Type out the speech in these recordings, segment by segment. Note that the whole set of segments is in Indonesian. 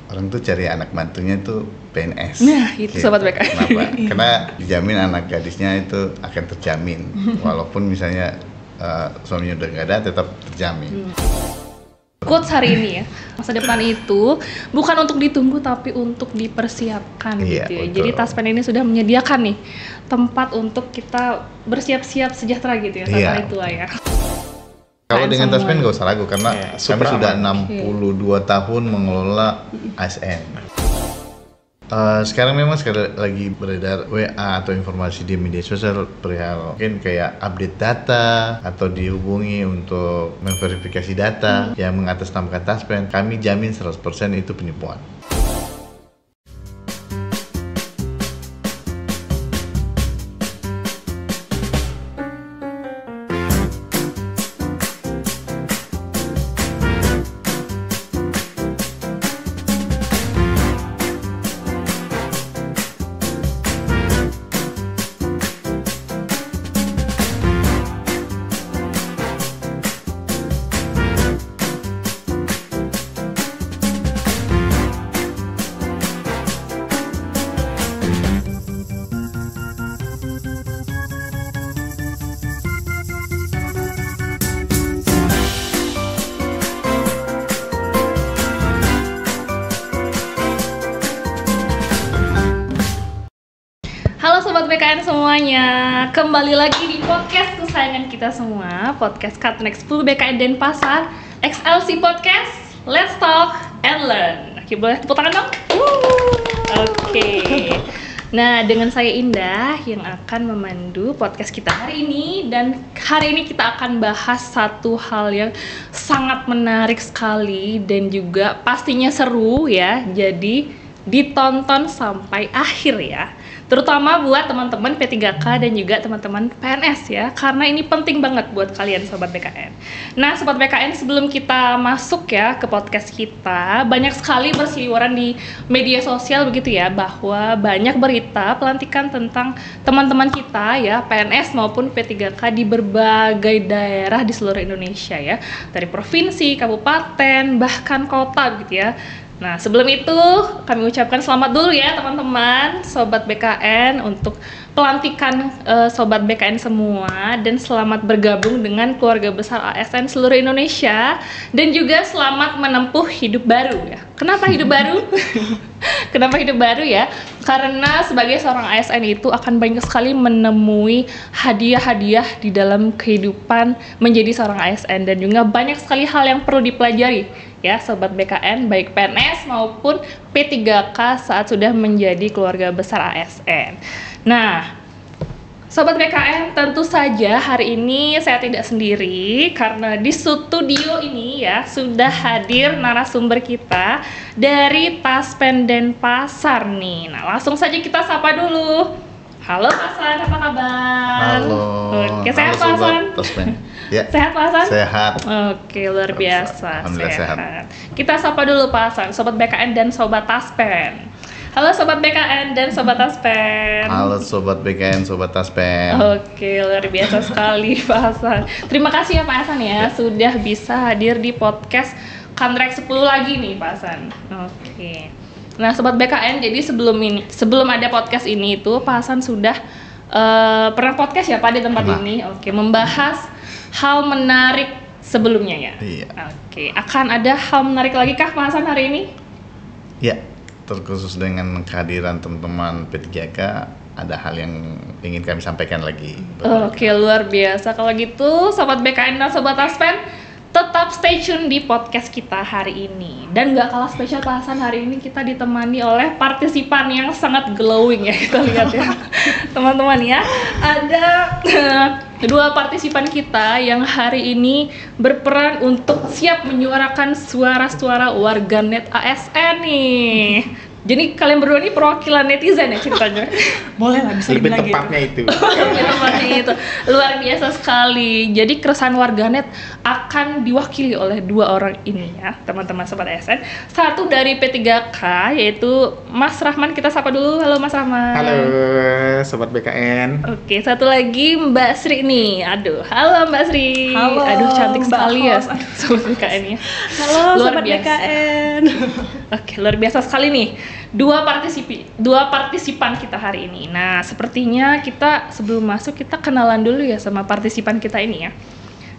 orang tuh cari anak mantunya itu PNS. Nah, itu gitu. Sobat BKN. Kenapa? Karena dijamin anak gadisnya itu akan terjamin. Walaupun misalnya suaminya udah nggak ada, tetap terjamin. Quotes hari ini ya, masa depan itu bukan untuk ditunggu tapi untuk dipersiapkan gitu ya. Betul. Jadi Taspen ini sudah menyediakan nih tempat untuk kita bersiap-siap sejahtera gitu ya saat itu ya. Kalau dengan Taspen nggak usah ragu karena kami sudah 62 tahun mengelola ASN. Sekarang memang sekali lagi beredar WA atau informasi di media sosial perihal mungkin kayak update data atau dihubungi untuk memverifikasi data yang mengatasnamakan Taspen. Kami jamin 100% itu penipuan. Halo Sobat BKN semuanya, kembali lagi di podcast kesayangan kita semua, podcast Katnex 10 BKN Denpasar, XLC Podcast, Let's Talk and Learn. Oke, boleh tepuk tangan dong? Oke. Nah, dengan saya Indah yang akan memandu podcast kita hari ini, dan hari ini kita akan bahas satu hal yang sangat menarik sekali dan juga pastinya seru ya. Jadi ditonton sampai akhir ya. Terutama buat teman-teman P3K dan juga teman-teman PNS ya, karena ini penting banget buat kalian Sobat BKN. Nah Sobat BKN, sebelum kita masuk ya ke podcast kita, banyak sekali berseliweran di media sosial begitu ya, bahwa banyak berita pelantikan tentang teman-teman kita ya, PNS maupun P3K di berbagai daerah di seluruh Indonesia ya, dari provinsi, kabupaten, bahkan kota gitu ya. Nah, sebelum itu kami ucapkan selamat dulu ya teman-teman Sobat BKN untuk pelantikan Sobat BKN semua, dan selamat bergabung dengan keluarga besar ASN seluruh Indonesia, dan juga selamat menempuh hidup baru ya. Kenapa hidup baru? Kenapa hidup baru ya? Karena sebagai seorang ASN itu akan banyak sekali menemui hadiah-hadiah di dalam kehidupan menjadi seorang ASN, dan juga banyak sekali hal yang perlu dipelajari ya Sobat BKN, baik PNS maupun P3K saat sudah menjadi keluarga besar ASN. Nah Sobat BKN, tentu saja hari ini saya tidak sendiri karena di studio ini ya sudah hadir narasumber kita dari Taspen Denpasar nih. Nah langsung saja kita sapa dulu. Halo Pak Hasan, apa kabar? Halo. Oke, sehat Pak Hasan? Ya. Sehat Pak Hasan? Sehat. Oke, luar biasa. Alhamdulillah sehat. Kita sapa dulu Pak Hasan, Sobat BKN dan Sobat Taspen. Halo Sobat BKN dan Sobat Taspen. Halo Sobat BKN, Sobat Taspen. Oke, luar biasa sekali Pak Hasan. Terima kasih ya Pak Hasan ya, sudah bisa hadir di podcast Katnex 10 lagi nih Pak Hasan. Oke. Nah Sobat BKN, jadi sebelum ada podcast ini itu Pak Hasan sudah pernah podcast ya Pak di tempat ini. Oke, membahas hal menarik sebelumnya ya. Iya. Oke, akan ada hal menarik lagi kah Pak Hasan hari ini? Ya, terkhusus dengan kehadiran teman-teman P3K, ada hal yang ingin kami sampaikan lagi. Oke, luar biasa. Kalau gitu Sobat BKN dan Sobat Taspen, tetap stay tune di podcast kita hari ini. Dan gak kalah spesial Pak Hasan, hari ini kita ditemani oleh partisipan yang sangat glowing ya, kita lihat ya teman-teman ya. Ada dua partisipan kita yang hari ini berperan untuk siap menyuarakan suara-suara warganet ASN nih. Jadi kalian berdua ini perwakilan netizen ya ceritanya. Boleh lah, bisa Lebih dibilang gitu. tepatnya itu. Itu luar biasa sekali. Jadi keresahan warganet akan diwakili oleh dua orang ini ya, teman-teman sobat ASN. Satu dari P3K yaitu Mas Rahman, kita sapa dulu. Halo Mas Rahman. Halo sobat BKN. Oke, satu lagi Mbak Sri nih. Aduh, halo Mbak Sri. Halo, Aduh, cantik Mbak sekali ya host. sobat BKN ya. Halo Luar sobat biasa. BKN. Oke, luar biasa sekali nih. Dua partisipan kita hari ini. Nah, sepertinya kita sebelum masuk kita kenalan dulu ya sama partisipan kita ini ya.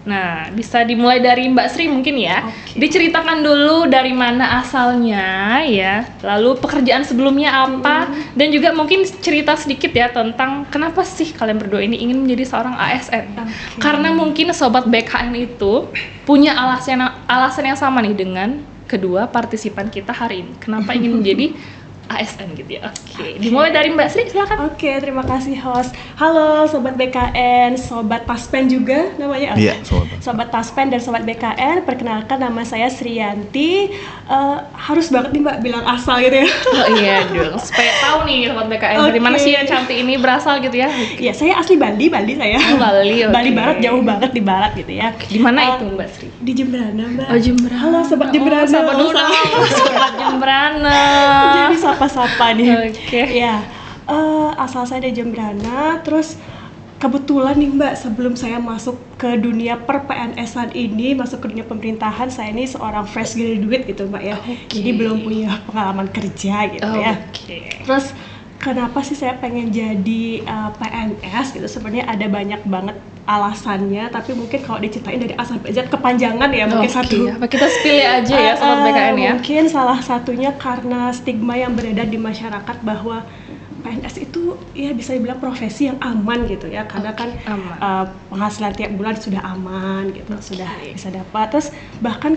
Nah, bisa dimulai dari Mbak Sri mungkin ya. Oke. Diceritakan dulu dari mana asalnya ya, lalu pekerjaan sebelumnya apa, dan juga mungkin cerita sedikit ya tentang kenapa sih kalian berdua ini ingin menjadi seorang ASN. Oke. Karena mungkin sobat BKN itu punya alasan yang sama nih dengan kedua partisipan kita hari ini. Kenapa ingin menjadi ASN gitu ya. Oke, dimulai dari Mbak Sri, silakan. Oke, terima kasih host. Halo sobat BKN, sobat Taspen juga namanya. Iya, sobat. Sobat Taspen dan sobat BKN, perkenalkan nama saya Sriyanti. Harus banget nih Mbak bilang asal gitu ya. Oh iya dong, supaya tahu nih sobat BKN dari mana Oke. sih yang cantik ini berasal gitu ya. Iya, saya asli Bali saya. Oh, Bali, oke. Bali Barat, jauh banget di barat gitu ya. Di mana itu Mbak Sri? Di Jemberana Mbak. Oh, Jemberana. Halo sobat Jemberana. Sapa dulu dong, sobat Jemberana. Jadi sapa-sapa nih. Oke. Ya, asal saya dari Jemberana. Terus kebetulan nih Mbak, sebelum saya masuk ke dunia per-PNS-an ini, masuk ke dunia pemerintahan, saya ini seorang fresh graduate gitu Mbak ya. Oke. Jadi belum punya pengalaman kerja gitu ya. Oke. Terus kenapa sih saya pengen jadi PNS gitu? Sebenarnya ada banyak banget alasannya, tapi mungkin kalau diceritain dari A sampai Z kepanjangan ya, mungkin Oke, satu. apa kita pilih aja ya sobat BKN ya. Mungkin salah satunya karena stigma yang beredar di masyarakat bahwa PNS itu ya bisa dibilang profesi yang aman gitu ya, karena kan aman. penghasilan tiap bulan sudah aman gitu, sudah bisa dapat. Terus bahkan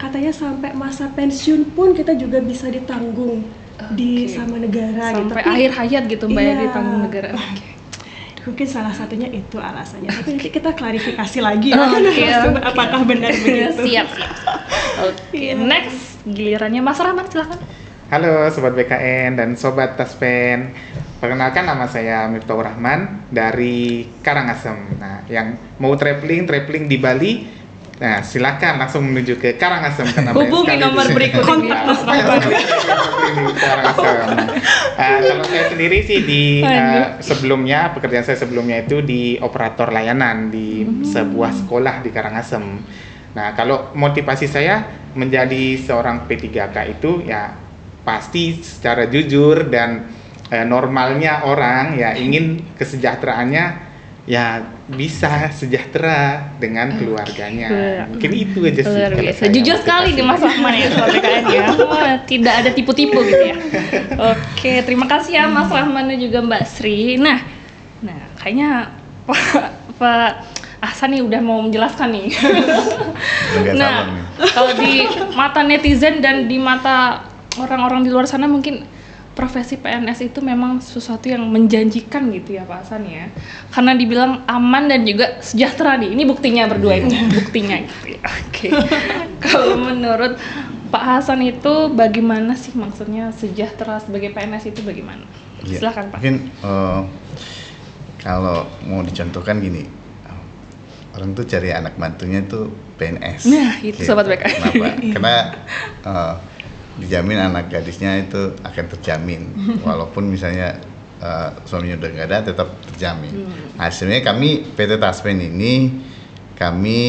katanya sampai masa pensiun pun kita juga bisa ditanggung di Oke. sama negara gitu. Sampai Tapi akhir hayat gitu Mbak ya iya. ditanggung negara. Oke. Mungkin salah satunya itu alasannya. Tapi nanti kita klarifikasi lagi ya. Oke, Sobat, oke. apakah benar begitu? Siap. Oke, Iya. next gilirannya Mas Rahman, silakan. Halo sobat BKN dan sobat Taspen. Perkenalkan nama saya Miftahur Rahman dari Karangasem. Nah, yang mau traveling di Bali, nah silakan langsung menuju ke Karangasem karena banyak Hubungi sekali nomor di- berikut ini. Ya, di Karangasem. Kalau saya sendiri sih sebelumnya pekerjaan saya sebelumnya itu di operator layanan di sebuah sekolah di Karangasem. Nah, kalau motivasi saya menjadi seorang P3K itu ya pasti secara jujur dan normalnya orang ya ingin kesejahteraannya ya bisa sejahtera dengan keluarganya. Mungkin itu aja sih. Luar kalau biasa. saya Jujur sekali di Mas motivasi. Rahman ya sobat BKN ya. Wah, tidak ada tipu-tipu gitu ya. Oke, terima kasih ya Mas Rahman dan juga Mbak Sri. Nah, kayaknya Pak Ahsan nih udah mau menjelaskan nih. Nggak sabar Nah, nih. kalau di mata netizen dan di mata orang-orang di luar sana mungkin profesi PNS itu memang sesuatu yang menjanjikan gitu ya Pak Hasan ya, karena dibilang aman dan juga sejahtera nih. Ini buktinya berdua ini, buktinya gitu ya. Oke. Kalau menurut Pak Hasan itu bagaimana sih maksudnya sejahtera sebagai PNS itu bagaimana? Iya. Silakan Pak. Mungkin kalau mau dicontohkan gini, orang tuh cari anak bantunya itu PNS. Nah, itu sobat BKN. Kenapa? Karena dijamin anak gadisnya itu akan terjamin, walaupun misalnya suaminya udah nggak ada, tetap terjamin. Nah, sebenarnya kami PT Taspen ini kami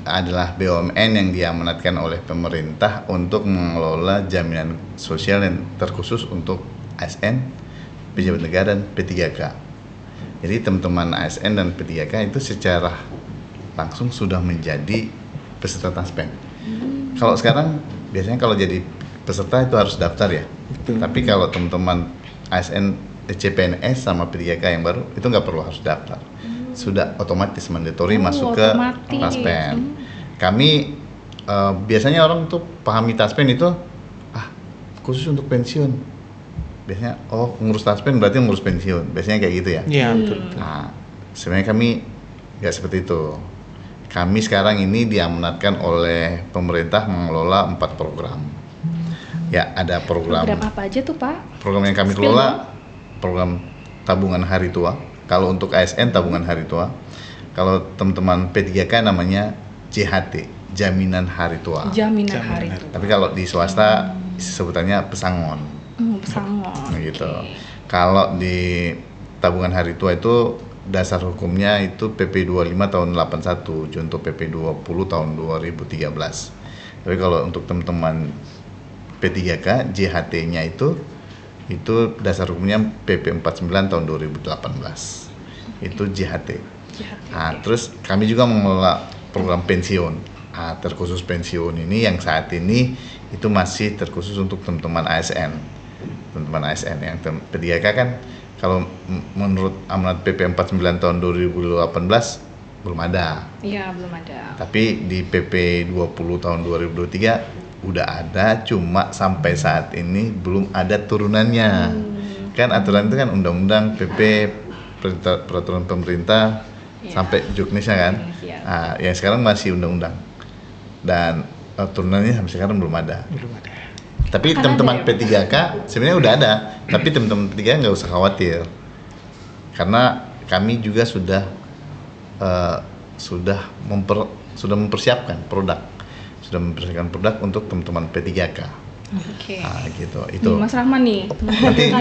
adalah BUMN yang diamanatkan oleh pemerintah untuk mengelola jaminan sosial yang terkhusus untuk ASN, pejabat negara dan P3K. Jadi teman-teman ASN dan P3K itu secara langsung sudah menjadi peserta Taspen. Kalau sekarang biasanya kalau jadi peserta itu harus daftar ya. Tapi kalau teman-teman ASN, CPNS sama P3K yang baru itu nggak perlu harus daftar. Sudah otomatis mandatory masuk ke otomatis. Taspen. Kami biasanya orang tuh pahami Taspen itu khusus untuk pensiun. Biasanya ngurus Taspen berarti ngurus pensiun. Biasanya kayak gitu ya. Iya, betul. Nah, sebenarnya kami nggak seperti itu. Kami sekarang ini diamanatkan oleh pemerintah mengelola 4 program. Ya, ada program apa aja tuh Pak? program yang kami Spill kelola, program tabungan hari tua. Kalau untuk ASN tabungan hari tua, kalau teman-teman P3K namanya JHT, jaminan hari tua. Jaminan hari tua. Tapi kalau di swasta sebutannya pesangon. Pesangon. Gitu. Oke. Kalau di tabungan hari tua itu dasar hukumnya itu PP 25 tahun 81, contoh PP 20 tahun 2013. Tapi kalau untuk teman-teman P3K, JHT-nya itu dasar hukumnya PP 49 tahun 2018. Itu JHT. Nah, terus kami juga mengelola program pensiun. Terkhusus pensiun ini yang saat ini itu masih terkhusus untuk teman-teman ASN. Teman-teman ASN yang P3K kan kalau menurut amanat PP 49 tahun 2018 belum ada. Iya, belum ada. Tapi di PP 20 tahun 2023 udah ada, cuma sampai saat ini belum ada turunannya. Kan aturan itu kan undang-undang, PP, peraturan pemerintah, sampai juknisnya kan. Nah, yang sekarang masih undang-undang. Dan turunannya sampai sekarang belum ada. Tapi teman-teman P3K sebenarnya udah ada. Tapi teman-teman P3K nggak usah khawatir. Karena kami juga sudah mempersiapkan produk. Sudah mempersiapkan produk untuk teman-teman P3K. Oke. Nah, gitu. Itu. Mas Rahman nih, Nanti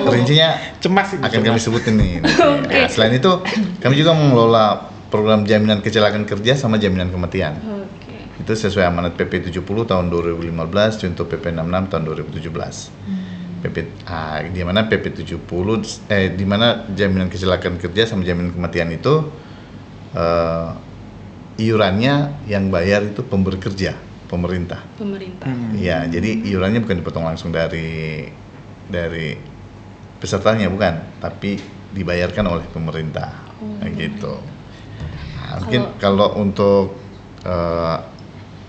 rincinya Cemas ini. akan kami sebutin nih. Oke. Nah, selain itu, kami juga mengelola program jaminan kecelakaan kerja sama jaminan kematian. Oke. Itu sesuai amanat PP 70 tahun 2015, contoh PP 66 tahun 2017. Di mana PP 70 di mana jaminan kecelakaan kerja sama jaminan kematian itu iurannya yang bayar itu pemberi kerja, pemerintah. Iya, jadi iurannya bukan dipotong langsung dari pesertanya, bukan, tapi dibayarkan oleh pemerintah. Gitu. Nah, mungkin kalau untuk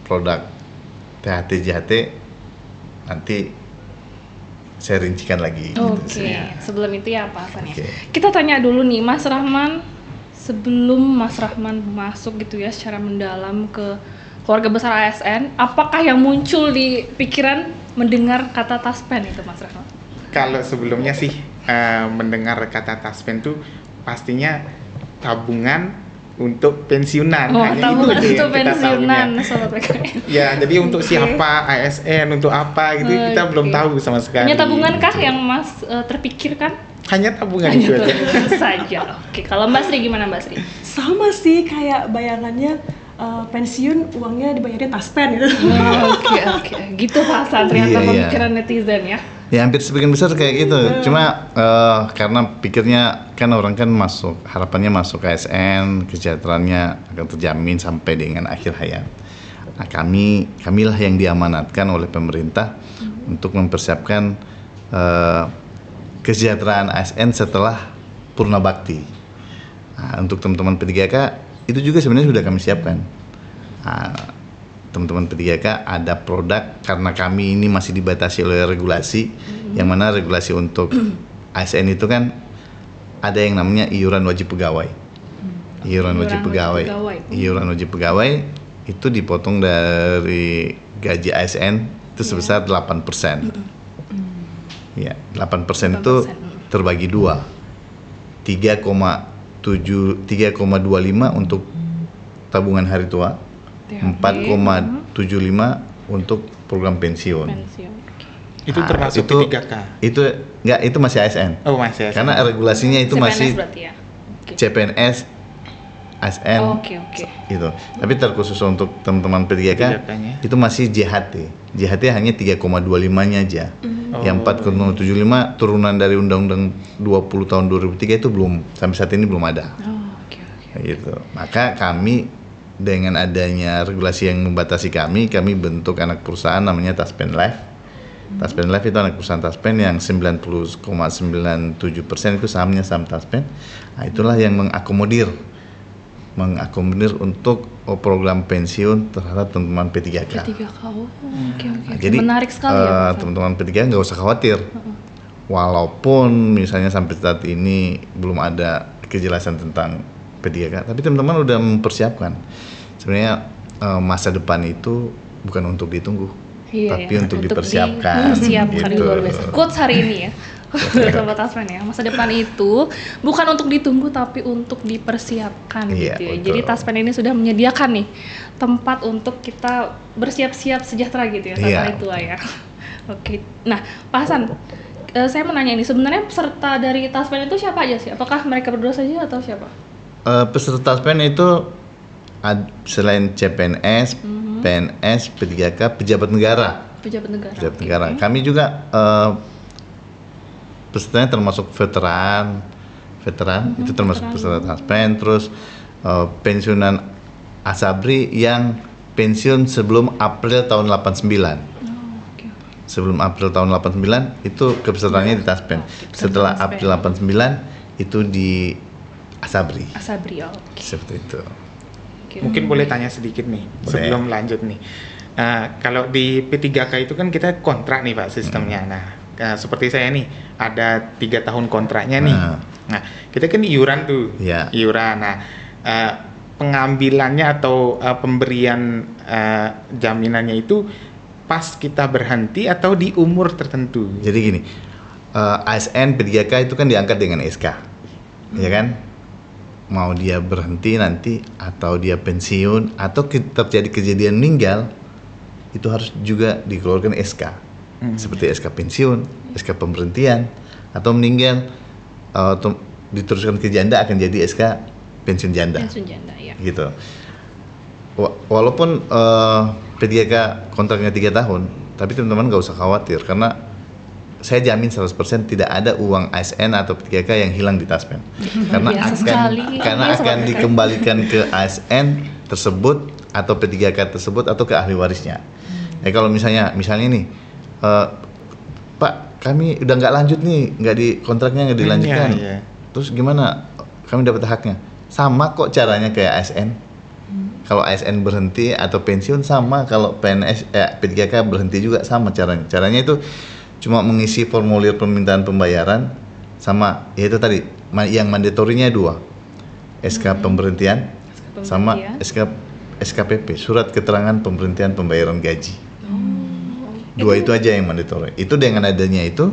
produk THT JHT nanti saya rincikan lagi. Oke. Sebelum itu ya Pak Hasan ya. Oke. Kita tanya dulu nih Mas Rahman, sebelum Mas Rahman masuk gitu ya secara mendalam ke keluarga besar ASN, apakah yang muncul di pikiran mendengar kata taspen itu Mas Rahman? Kalau sebelumnya sih mendengar kata taspen tuh pastinya tabungan untuk pensiunan. Tabungan itu untuk kita pensiunan, tahunya. sobat PKN. Ya, jadi untuk siapa ASN, untuk apa gitu kita belum tahu sama sekali. Hanya tabungan kah gitu. yang Mas terpikirkan? Hanya tabungan itu aja. Itu saja. Oke, kalau Mbak Sri gimana Mbak Sri? Sama sih, kayak bayangannya pensiun uangnya dibayarin taspen gitu. Oke. Gitu Pak Hasan, ternyata Iya. pemikiran netizen ya. Ya hampir sebagian besar kayak gitu. Cuma karena pikirnya kan orang kan harapannya masuk ASN, kesejahteraannya akan terjamin sampai dengan akhir hayat. Nah, kamilah yang diamanatkan oleh pemerintah untuk mempersiapkan kesejahteraan ASN setelah purna bakti. Nah, untuk teman-teman P3K itu juga sebenarnya sudah kami siapkan. Nah, teman-teman P3K ada produk karena kami ini masih dibatasi oleh regulasi, yang mana regulasi untuk ASN itu kan ada yang namanya iuran wajib pegawai. Iuran wajib pegawai itu dipotong dari gaji ASN itu sebesar 8%. Ya, 8% itu terbagi dua. 3,25 untuk tabungan hari tua, 4,75 untuk program pensiun. Itu termasuk itu, P3K. Itu masih ASN. Oh, masih ASN. Karena regulasinya itu CPNS masih berarti ya? Oke. CPNS, ASN. Oke. Gitu. Tapi terkhusus untuk teman-teman P3K P3K-nya. itu masih JHT. JHT hanya 3,25-nya aja. Yang 4,75 turunan dari Undang-Undang 20 tahun 2003 itu belum, sampai saat ini belum ada. Oke. Gitu. Maka kami dengan adanya regulasi yang membatasi kami bentuk anak perusahaan namanya Taspen Life. Taspen Life itu anak perusahaan Taspen yang 90,97% itu sahamnya saham Taspen. Nah, itulah yang mengakomodir untuk program pensiun terhadap teman-teman P3K. Oke. Nah, jadi menarik sekali ya. teman-teman P3K nggak usah khawatir. Walaupun misalnya sampai saat ini belum ada kejelasan tentang P3K, tapi teman-teman udah mempersiapkan. Sebenarnya masa depan itu bukan untuk ditunggu, tapi untuk dipersiapkan. Dipersiapkan gitu. luar biasa. Quotes hari ini ya. Sobat Taspen ya, masa depan itu bukan untuk ditunggu tapi untuk dipersiapkan Iya, gitu ya. betul. Jadi Taspen ini sudah menyediakan nih tempat untuk kita bersiap-siap sejahtera gitu ya saat Iya, hari tua ya. Oke, nah Pak Hasan, saya mau nanya ini, sebenarnya peserta dari Taspen itu siapa aja sih? Apakah mereka berdua saja atau siapa? Peserta Taspen itu selain CPNS, PNS, P3K, pejabat negara. Pejabat negara. Pejabat Oke. negara. Kami juga pesertanya termasuk veteran itu termasuk peserta Taspen, terus pensiunan Asabri yang pensiun sebelum April tahun 89. Oh, oke. Sebelum April tahun 89 itu kepesertaannya di Taspen. Setelah April 89 itu di Asabri. Asabri, oh, oke. Seperti itu. Oke. Mungkin boleh tanya sedikit nih Boleh. sebelum lanjut nih. Kalau di P3K itu kan kita kontrak nih Pak sistemnya. Nah, seperti saya nih ada 3 tahun kontraknya nih. Nah, kita kan iuran tuh. Iya. Iuran. Nah, pengambilannya atau pemberian jaminannya itu pas kita berhenti atau di umur tertentu. Jadi gini, ASN P3K itu kan diangkat dengan SK, ya kan? Mau dia berhenti nanti atau dia pensiun atau terjadi kejadian meninggal, itu harus juga dikeluarkan SK. Seperti SK pensiun, SK pemberhentian, atau meninggal atau diteruskan ke janda akan jadi SK pensiun janda. Pensiun janda ya. Gitu. Walaupun P3K kontraknya 3 tahun, tapi teman-teman nggak usah khawatir karena saya jamin 100% tidak ada uang ASN atau P3K yang hilang di Taspen. Karena Biasa akan sekali. akan dikembalikan ke ASN tersebut atau P3K tersebut atau ke ahli warisnya. Kalau misalnya nih Pak, kami udah nggak lanjut nih, nggak di kontraknya nggak dilanjutkan. Iya. Terus gimana? Kami dapat haknya? Sama kok caranya kayak ASN. Kalau ASN berhenti atau pensiun sama, kalau PNS P3K berhenti juga sama caranya. Caranya itu cuma mengisi formulir permintaan pembayaran sama ya itu tadi yang mandatorinya 2. SK pemberhentian sama SKPP, surat keterangan pemberhentian pembayaran gaji. 2 itu aja yang mandatory. Itu dengan adanya itu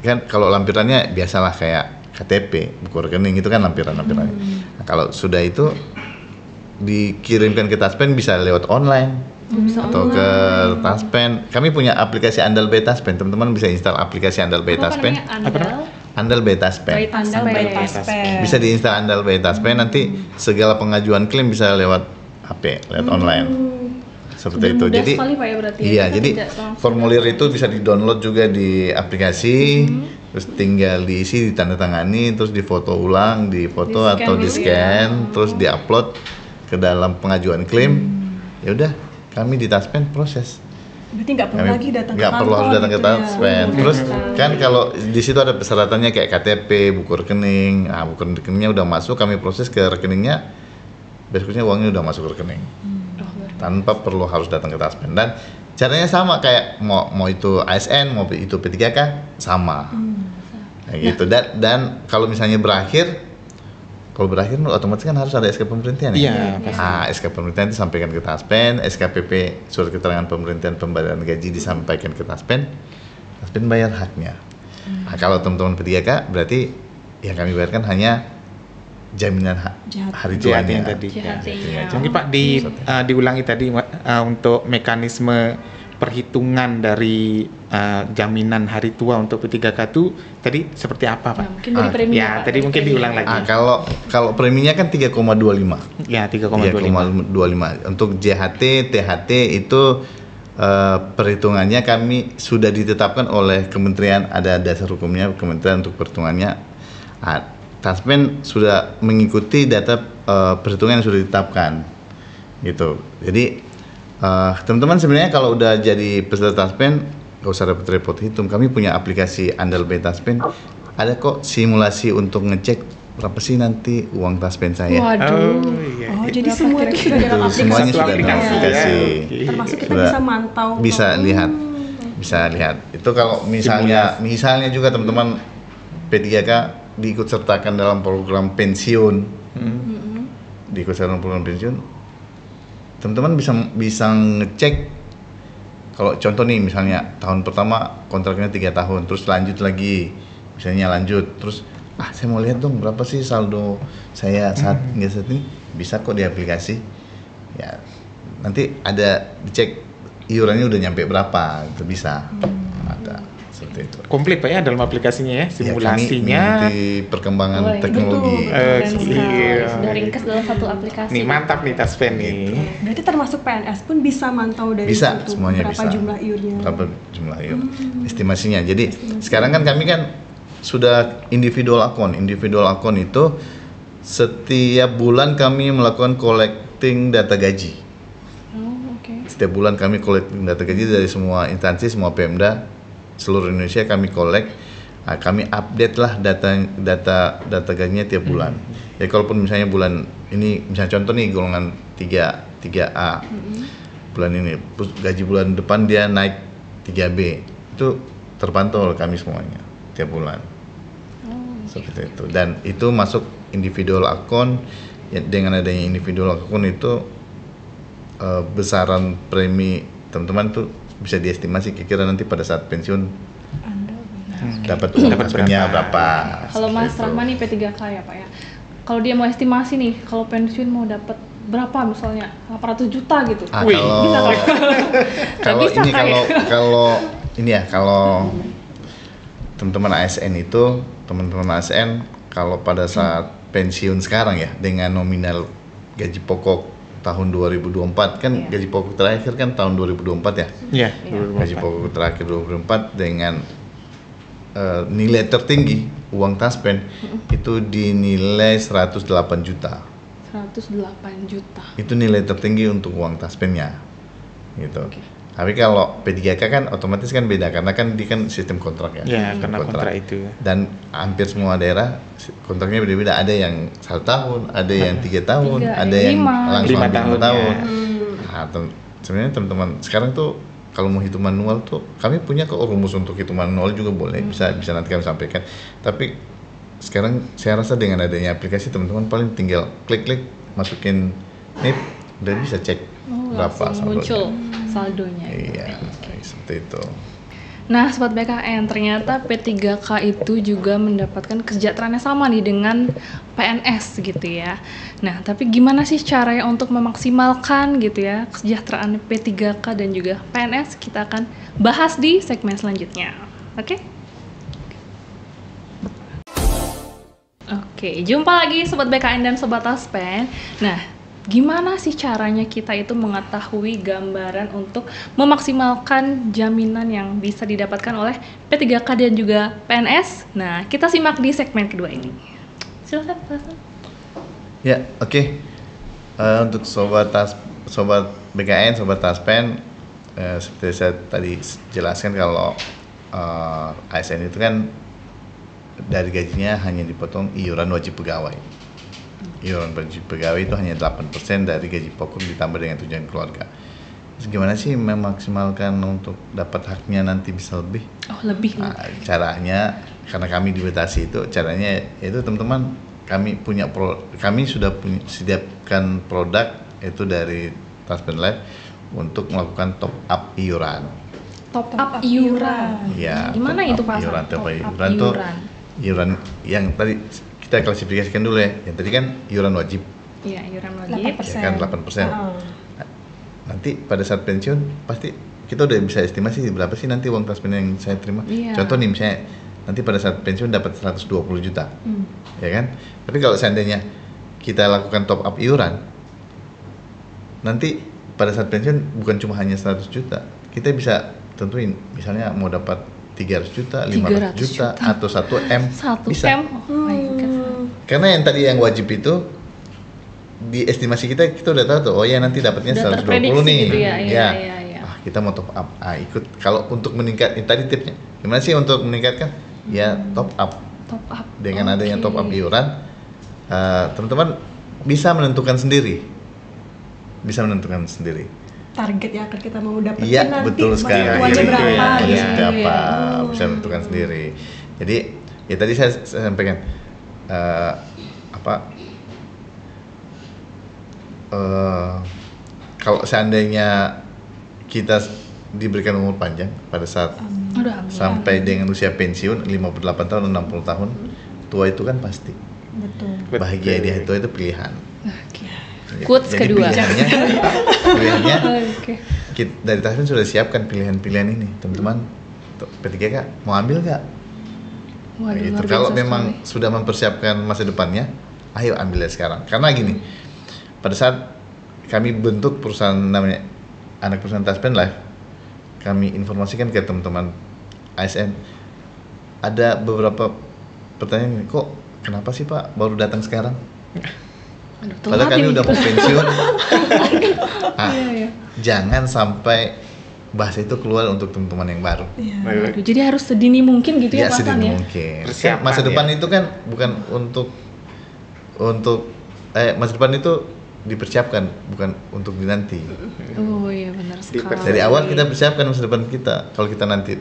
kan kalau lampirannya biasalah kayak KTP, buku rekening itu kan lampiran-lampirannya. Nah, kalau sudah itu dikirimkan ke Taspen bisa lewat online atau ke Taspen. Kami punya aplikasi Andal by Taspen. Teman-teman bisa install aplikasi Andal by Taspen. Andal by Taspen. Andal by Taspen. Bisa diinstal Andal by Taspen, nanti segala pengajuan klaim bisa lewat HP, lewat online. Seperti itu. Mudah Jadi sekali, Pak, ya, berarti ya. iya, Kita jadi tidak langsung formulir itu bisa di-download juga di aplikasi, terus tinggal diisi, ditandatangani, terus difoto ulang, difoto Di-scan atau gitu di-scan, terus di-upload ke dalam pengajuan klaim. Ya udah, kami di Taspen proses. Berarti nggak perlu lagi datang ke Nggak perlu harus datang ke gitu ya. Taspen. Terus kan kalau di situ ada persyaratannya kayak KTP, buku rekening. Nah, buku rekeningnya udah masuk, kami proses ke rekeningnya. Besoknya uangnya udah masuk ke rekening. Tanpa perlu harus datang ke Taspen. Dan caranya sama kayak mau itu ASN, mau itu P3K sama. Kayak gitu. Dan kalau misalnya kalau berakhir otomatis kan harus ada SK pemberhentian ya. Iya, pasti. Nah, SK pemberhentian disampaikan ke Taspen, SKPP surat keterangan pemberhentian pembayaran gaji disampaikan ke Taspen. Taspen bayar haknya. Nah, kalau teman-teman P3K berarti yang kami bayarkan hanya jaminan hari JHT tuanya yang tadi. JHT-nya. Mungkin Pak diulangi tadi untuk mekanisme perhitungan dari jaminan hari tua untuk P3K itu tadi seperti apa Pak? Nah, mungkin dari preminya, ya Pak, tadi dari mungkin preminya. diulang lagi. Kalau preminya kan 3,25. Ya 3,25. 3,25. Untuk JHT, THT itu perhitungannya kami sudah ditetapkan oleh Kementerian, ada dasar hukumnya Kementerian untuk perhitungannya. Taspen sudah mengikuti data perhitungan yang sudah ditetapkan, gitu. Jadi teman-teman sebenarnya kalau udah jadi peserta Taspen nggak usah repot-repot hitung. Kami punya aplikasi Andal by Taspen. Ada kok simulasi untuk ngecek berapa sih nanti uang Taspen saya. Waduh. iya. Oh, jadi semua itu sudah dalam aplikasi. Semuanya Satu sudah dalam aplikasi, aplikasi. ya. Oke. Termasuk kita Sudah bisa mantau. bisa lihat, bisa lihat. Itu kalau misalnya juga teman-teman P3K diikut sertakan dalam program pensiun, diikut sertakan program pensiun, teman-teman bisa ngecek kalau contoh nih misalnya tahun pertama kontraknya 3 tahun, terus lanjut lagi, misalnya lanjut, terus saya mau lihat dong berapa sih saldo saya saat ini, bisa kok di aplikasi. Ya nanti ada dicek iurannya udah nyampe berapa, itu bisa ada seperti itu. Komplit Pak ya dalam aplikasinya ya, simulasinya. Ya, kami mengikuti perkembangan teknologi. Keren sekali. Iya. Sudah ringkas dalam satu aplikasi. Nih mantap nih Taspen nih. Berarti termasuk PNS pun bisa mantau dari Bisa, situ semuanya berapa bisa. jumlah iurnya. Berapa jumlah iur? Estimasinya. Jadi sekarang kan kami kan sudah individual account. Individual account itu setiap bulan kami melakukan collecting data gaji. Oh, oke. Setiap bulan kami collecting data gaji dari semua instansi, semua Pemda seluruh Indonesia kami collect. Kami update lah data gajinya tiap bulan. Ya kalaupun misalnya bulan ini, misalnya contoh nih golongan 3A. Bulan ini gaji bulan depan dia naik 3B. Itu terpantau oleh kami semuanya tiap bulan. Seperti itu. Dan itu masuk individual account. Ya, dengan adanya individual account itu besaran premi teman-teman tuh bisa diestimasi kira-kira nanti pada saat pensiun dapat uang transfernya berapa. Kalau Mas seperti itu. Rahman nih P3K ya Pak ya. Kalau dia mau estimasi nih, kalau pensiun mau dapat berapa misalnya 800 juta gitu. Wih, Kalau bisa kan? kalau Bisa ini kan ya? kalau teman-teman ASN kalau pada saat pensiun sekarang ya dengan nominal gaji pokok tahun 2024 kan Iya. gaji pokok terakhir kan tahun 2024 ya. Iya. Gaji pokok terakhir 2024 dengan nilai tertinggi uang taspen itu dinilai 108 juta. 108 juta. Itu nilai tertinggi untuk uang taspennya. Gitu. Oke. Tapi kalau P3K kan otomatis kan beda karena kan dia kan sistem kontrak ya. Ya, karena kontrak itu. Dan hampir semua daerah kontraknya beda-beda. Ada yang 1 tahun, ada yang 3 tahun, Tiga, ada yang yang lima. langsung 5 ambil 5 tahun, tahun. ya. Nah, sebenarnya teman-teman sekarang tuh kalau mau hitung manual tuh kami punya kok rumus untuk hitung manual juga boleh, bisa nanti kami sampaikan. Tapi sekarang saya rasa dengan adanya aplikasi teman-teman paling tinggal klik-klik masukin NIP udah bisa cek berapa Langsung muncul saldonya. Iya, seperti itu. Nah, Sobat BKN, ternyata P3K itu juga mendapatkan kesejahteraan yang sama nih dengan PNS gitu ya. Nah, tapi gimana sih caranya untuk memaksimalkan gitu ya kesejahteraan P3K dan juga PNS? Kita akan bahas di segmen selanjutnya. Oke? Oke, jumpa lagi Sobat BKN dan Sobat Taspen. Nah, gimana sih caranya kita itu mengetahui gambaran untuk memaksimalkan jaminan yang bisa didapatkan oleh P3K dan juga PNS? Nah, kita simak di segmen kedua ini. Silakan, Pak. Ya, oke. Untuk sobat BKN, sobat Taspen, seperti saya tadi jelaskan kalau ASN itu kan dari gajinya hanya dipotong iuran wajib pegawai. Iuran wajib pegawai itu hanya 8% dari gaji pokok ditambah dengan tunjangan keluarga. Terus gimana sih memaksimalkan untuk dapat haknya nanti bisa lebih? Oh, lebih. Nah, caranya karena kami dibatasi itu caranya itu teman-teman kami sudah sediakan produk itu dari Taspen Life untuk melakukan top up iuran. Top up iuran. Ya, Gimana top itu up Pak? iuran, top up Top up iuran tuh iuran yang tadi kita klasifikasikan dulu ya. Yang tadi kan iuran wajib, Iya, iuran wajib. 8%. ya kan 8%. Oh. Nanti pada saat pensiun pasti kita udah bisa estimasi berapa sih nanti uang taspen yang saya terima. Iya. Contoh nih misalnya nanti pada saat pensiun dapat 120 juta. Ya kan? Tapi kalau seandainya kita lakukan top up iuran, nanti pada saat pensiun bukan cuma hanya 100 juta. Kita bisa tentuin misalnya mau dapat 300 juta, 500 juta, atau 1M. 1 bisa. M. Oh my God. Karena yang tadi yang wajib itu di estimasi kita udah tahu tuh, oh ya nanti dapatnya Udah 120 terprediksi nih. gitu ya, iya. Kita mau top up. Ikut kalau untuk meningkat tadi tipsnya. Gimana sih untuk meningkatkan? Ya top up. Top up. Dengan adanya Oke. top up iuran, teman-teman bisa menentukan sendiri. Target yang akan kita mau dapetin Iya, nanti betul sekali. bantuannya Iya, berapa iya, gitu. iya. Berapa bisa menentukan sendiri. Jadi ya tadi saya sampaikan kalau seandainya kita diberikan umur panjang pada saat Udah, sampai dengan usia pensiun 58 tahun 60 tahun. Tua itu kan pasti. Betul. Bahagia di itu pilihan. Quotes Jadi kedua. pilihannya Oke. dari Taspen sudah siapkan pilihan-pilihan ini, teman-teman. P3K mau ambil nggak? Waduh, Gitu. luar biasa Kalau sekali. memang sudah mempersiapkan masa depannya, ayo ambil dari sekarang. Karena gini, pada saat kami bentuk perusahaan namanya anak perusahaan Taspen Life, kami informasikan ke teman-teman ASN, ada beberapa pertanyaan, kok kenapa sih Pak baru datang sekarang? Aduh, Padahal telat kami ini. udah mau pensiun. Ah, Iya. jangan sampai bahasa itu keluar untuk teman-teman yang baru. Iya. Aduh, jadi harus sedini mungkin gitu ya, Ya sedini Pasan ya. mungkin. Persiapan, Masa depan ya. itu kan bukan untuk masa depan itu dipersiapkan, bukan untuk dinanti. Oh iya benar sekali. Dari awal kita persiapkan masa depan kita. Kalau kita nanti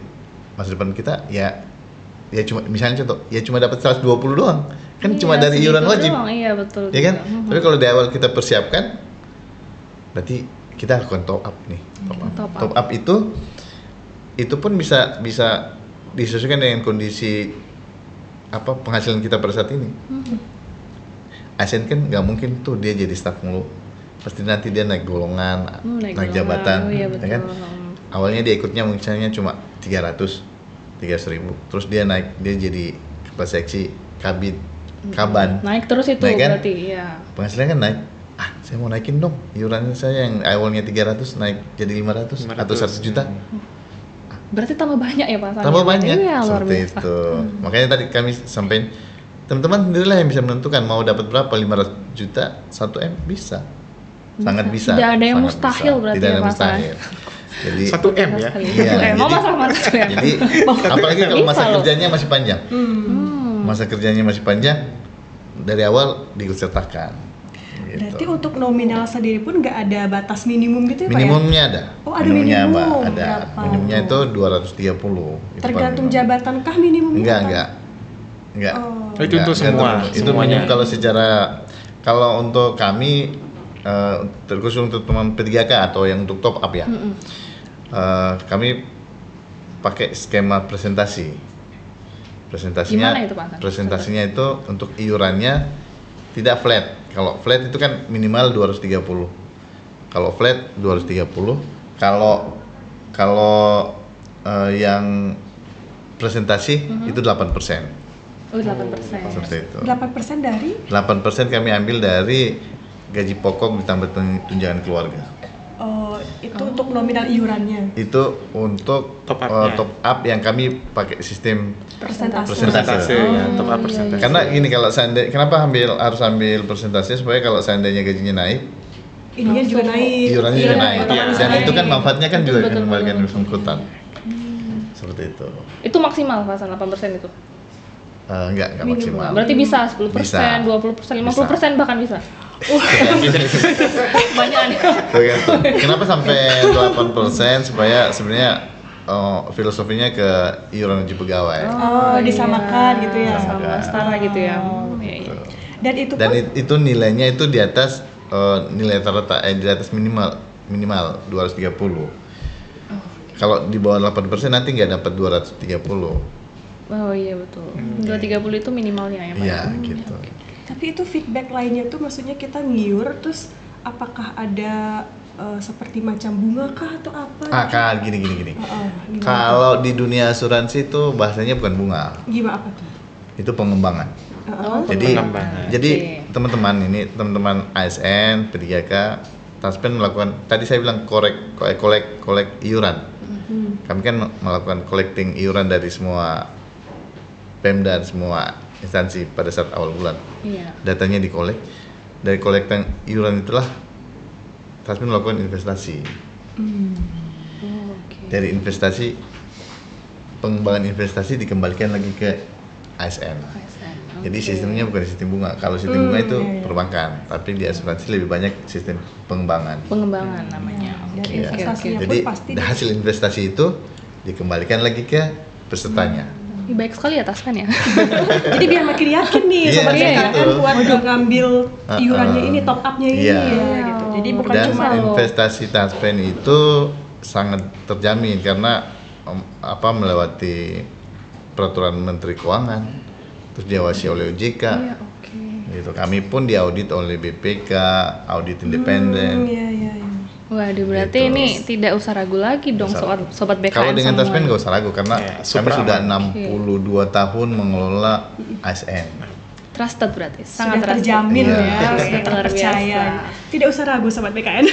masa depan kita ya cuma misalnya contoh ya cuma dapat 120 doang. Kan Iya, cuma dari segitu iuran wajib. doang. Iya betul. Ya kan? juga. Tapi kalau di awal kita persiapkan berarti kita lakukan top up nih. Top up. Top up itu pun bisa disesuaikan dengan kondisi penghasilan kita pada saat ini. ASN kan nggak mungkin tuh dia jadi staff mulu, pasti nanti dia naik golongan, naik golongan. jabatan, Oh, iya ya betul. kan? Awalnya dia ikutnya misalnya cuma 300 ribu, terus dia naik, dia jadi kepala seksi, kabit, kaban, Naik terus itu Naik kan? berarti ya. penghasilannya kan naik. Saya mau naikin dong, iuran saya yang awalnya 300 naik jadi 500 atau 1 juta. Berarti tambah banyak ya Pak San? Tambah banyak, Iya, luar seperti biasa. itu. Makanya tadi kami sampaikan, teman-teman sendirilah yang bisa menentukan mau dapat berapa, 500 juta, 1M bisa. Sangat bisa. Tidak ada yang sangat mustahil bisa. berarti Tidak ya, ada Pak San? mustahil. Jadi 1M ya. Iya, Mau jadi- masalah masuk ya? jadi apalagi kalau masa Bisa loh. kerjanya masih panjang. Hmm. Masa kerjanya masih panjang, dari awal diikutsertakan. Gitu. Berarti untuk nominal sendiri pun nggak ada batas minimum gitu ya Pak ya? Minimumnya ada. Oh, ada Minimumnya minimum. Mbak, ada. Berapa? Minimumnya itu 230. Itu Tergantung paling minimum. jabatan kah minimumnya? Enggak. Oh. Oh, itu untuk Enggak, semua, Itu semuanya. minimum kalau untuk kami terkhusus untuk teman P3K atau yang untuk top up ya. Kami pakai skema presentasi. Presentasinya Gimana itu, Pak Hasan? presentasinya itu untuk iurannya tidak flat. Kalau flat itu kan minimal 230. Kalau flat 230. Kalau yang presentasi itu 8%. Oh 8%. Seperti itu. 8% dari? 8% kami ambil dari gaji pokok ditambah tunjangan keluarga. Itu untuk nominal iurannya. Itu untuk Top up-nya. top up yang kami pakai sistem Persentase. Persentase ya, Oh, top up iya, persentase. iya. karena gini, kalau seandainya kenapa harus ambil persentase, supaya kalau seandainya gajinya naik, Ininya juga naik. iurannya juga naik. potongan Dan naik. itu kan manfaatnya kan juga Betul, mengembalikan betul. bersangkutan. Seperti itu. Itu maksimal Pak Hasan 8% itu. Enggak Minimum. maksimal. Berarti bisa 10%, Bisa. 20%, 50% bahkan bisa. Banyak nih. Tergantung. Kenapa sampai 8%? Supaya sebenarnya filosofinya ke iuran wajib pegawai. Disamakan gitu ya. Sama setara gitu ya. Oh, Iya, iya. Dan itu Dan pun itu nilainya itu di atas nilai rata di atas minimal 230. Kalau di bawah 8% nanti nggak dapat 230. Oh iya betul. 230 itu minimalnya ya Pak. Iya gitu. tapi itu feedback lainnya tuh maksudnya kita ngiur terus apakah ada seperti macam bunga kah atau apa? Kak, gini. Gimana? Kalau di dunia asuransi itu bahasanya bukan bunga, Gimana apa tuh? itu pengembangan. Oh, Jadi pengembangan. teman-teman teman-teman ASN, P3K, Taspen melakukan, tadi saya bilang kolek iuran. Kami kan melakukan collecting iuran dari semua Pemda dan semua instansi pada saat awal bulan. Iya. Datanya dikolek, dari kolektan iuran itulah Taspen melakukan investasi. Oh, oke. Dari investasi, pengembangan investasi dikembalikan lagi ke ASN. ASN, Jadi oke. sistemnya bukan sistem bunga. Kalau sistem bunga itu iya, iya. perbankan, tapi di asuransi lebih banyak sistem pengembangan. Pengembangan namanya. Dan Oke, Iya. oke, investasinya oke. Jadi pun pasti hasil investasi itu dikembalikan lagi ke pesertanya. Ih, baik sekali ya Taspen ya. jadi biar makin yakin nih Iya, sobat iya, PKN gitu. buat ngambil iurannya ini, top upnya ini Iya. ya gitu. Jadi bukan Dan cuma loh. investasi Taspen itu sangat terjamin karena melewati peraturan Menteri Keuangan, terus diawasi oleh OJK. Iya, oke. Gitu. Kami pun diaudit oleh BPK, audit independen. Iya. Waduh, berarti Gitu. ini tidak usah ragu lagi dong sobat BKN Kalau dengan semua. Taspen nggak usah ragu karena Ya, kami super sudah aman. 62 tahun mengelola ASN. Trusted berarti, Sudah sangat trusted. terjamin Iya. ya, sudah Luar terpercaya. biasa. Tidak usah ragu sobat BKN.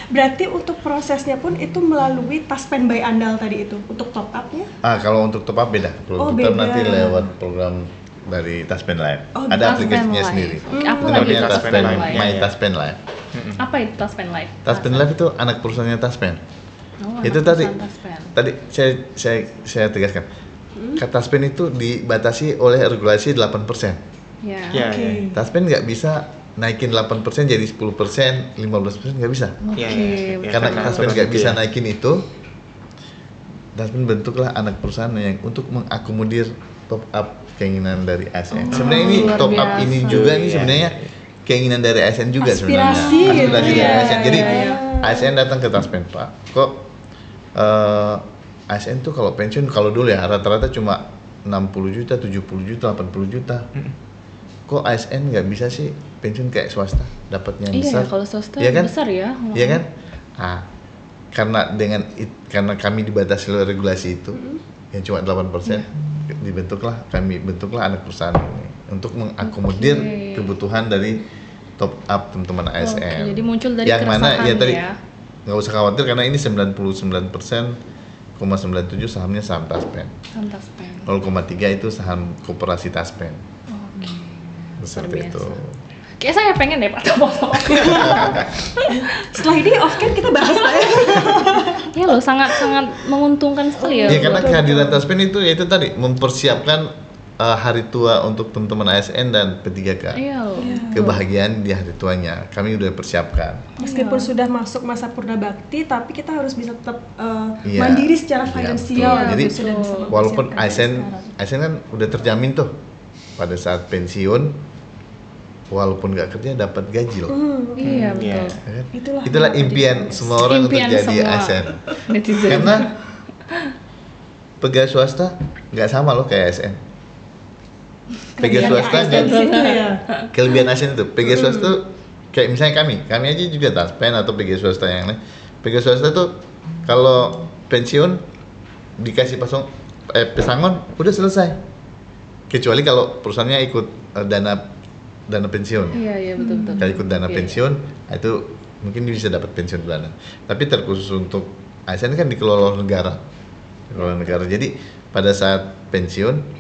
Berarti untuk prosesnya pun itu melalui Taspen by Andal tadi itu untuk top up-nya? Kalau untuk top up beda. Oh, Kalau top up beda. nanti lewat program dari Taspen Live. Oh, Ada Taspen aplikasinya Live. sendiri. Oke, apa Itu lagi namanya Taspen Taspen Live? My Iya. Taspen Live. Apa itu Taspen Live? Taspen Live itu anak perusahaannya Taspen. Oh, Itu anak tadi. perusahaan Taspen. Tadi saya tegaskan. Taspen itu dibatasi oleh regulasi 8%. Ya. Ya, Oke. ya. Taspen nggak bisa naikin 8% jadi 10%, 15% nggak bisa. Oke. Ya, ya, ya. Karena Karena Taspen aturan nggak itu bisa ya. naikin itu, Taspen bentuklah anak perusahaan yang untuk mengakomodir top up keinginan dari ASN. Sebenarnya ini luar top up biasa. ini juga nih Iya, sebenarnya iya. keinginan dari ASN juga Aspirasi sebenarnya. gitu Aspirasi ya. dari ASN. Jadi Iya, ASN datang ke Taspen, Pak. Kok ASN tuh kalau pensiun kalau dulu ya rata-rata cuma 60 juta, 70 juta, 80 juta. Kok ASN nggak bisa sih pensiun kayak swasta dapatnya Iya, besar? kalau swasta Iya kan? besar ya. Iya kan? Karena karena kami dibatasi oleh regulasi itu yang cuma 8%, kami bentuklah anak perusahaan ini untuk mengakomodir Oke. kebutuhan dari top up teman-teman ASN. Oke, jadi muncul dari yang mana ya keresahan tadi ya. nggak usah khawatir karena ini 99,97 sahamnya saham Taspen. Saham Taspen. 0,3 itu saham koperasi Taspen. Oke. Seperti Luar itu. biasa. Kayak saya pengen deh Pak Tomo. Setelah ini off cam kita bahas lah ya. Ya loh, sangat menguntungkan sekali ya. Ya karena buat- kehadiran Taspen itu yaitu tadi mempersiapkan hari tua untuk teman-teman ASN dan P3K. Iya loh. Kebahagiaan di hari tuanya kami udah persiapkan. Meskipun sudah masuk masa purna bakti, tapi kita harus bisa tetap Iya. mandiri secara Iya, finansial. betul. Jadi, sudah bisa Walaupun mempersiapkan ASN kan udah terjamin tuh pada saat pensiun, walaupun nggak kerja dapat gaji loh. Iya, Iya. betul. Ya kan? Itulah Itulah impian semua orang Impian untuk jadi semua ASN. netizen. Karena pegawai swasta nggak sama loh kayak ASN. Pegawai swasta nggak ya. kelebihan ASN itu. Pegawai swasta tuh kayak misalnya kami aja juga Taspen atau pegawai swasta yang lain. Pegawai swasta tuh kalau pensiun dikasih pesangon udah selesai. Kecuali kalau perusahaannya ikut dana pensiun. Iya, betul. Kalau ikut dana Iya, pensiun itu mungkin dia bisa dapat pensiun bulanan. Tapi terkhusus untuk ASN kan dikelola negara. Jadi pada saat pensiun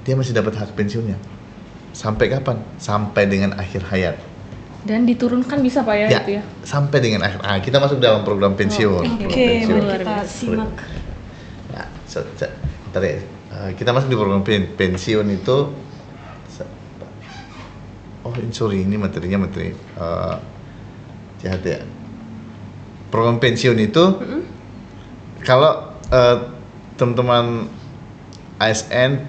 dia masih dapat hak pensiunnya. Sampai kapan? Sampai dengan akhir hayat. Dan diturunkan bisa Pak ya, Ya, itu ya. sampai dengan akhir. Kita masuk dalam program pensiun. Oke. Program Oke, pensiun. mari Luar kita biasa. simak. Nah, bentar ya. Kita masuk di program pensiun itu. Sorry, ini materinya materi jahat ya. Program pensiun itu kalau teman-teman ASN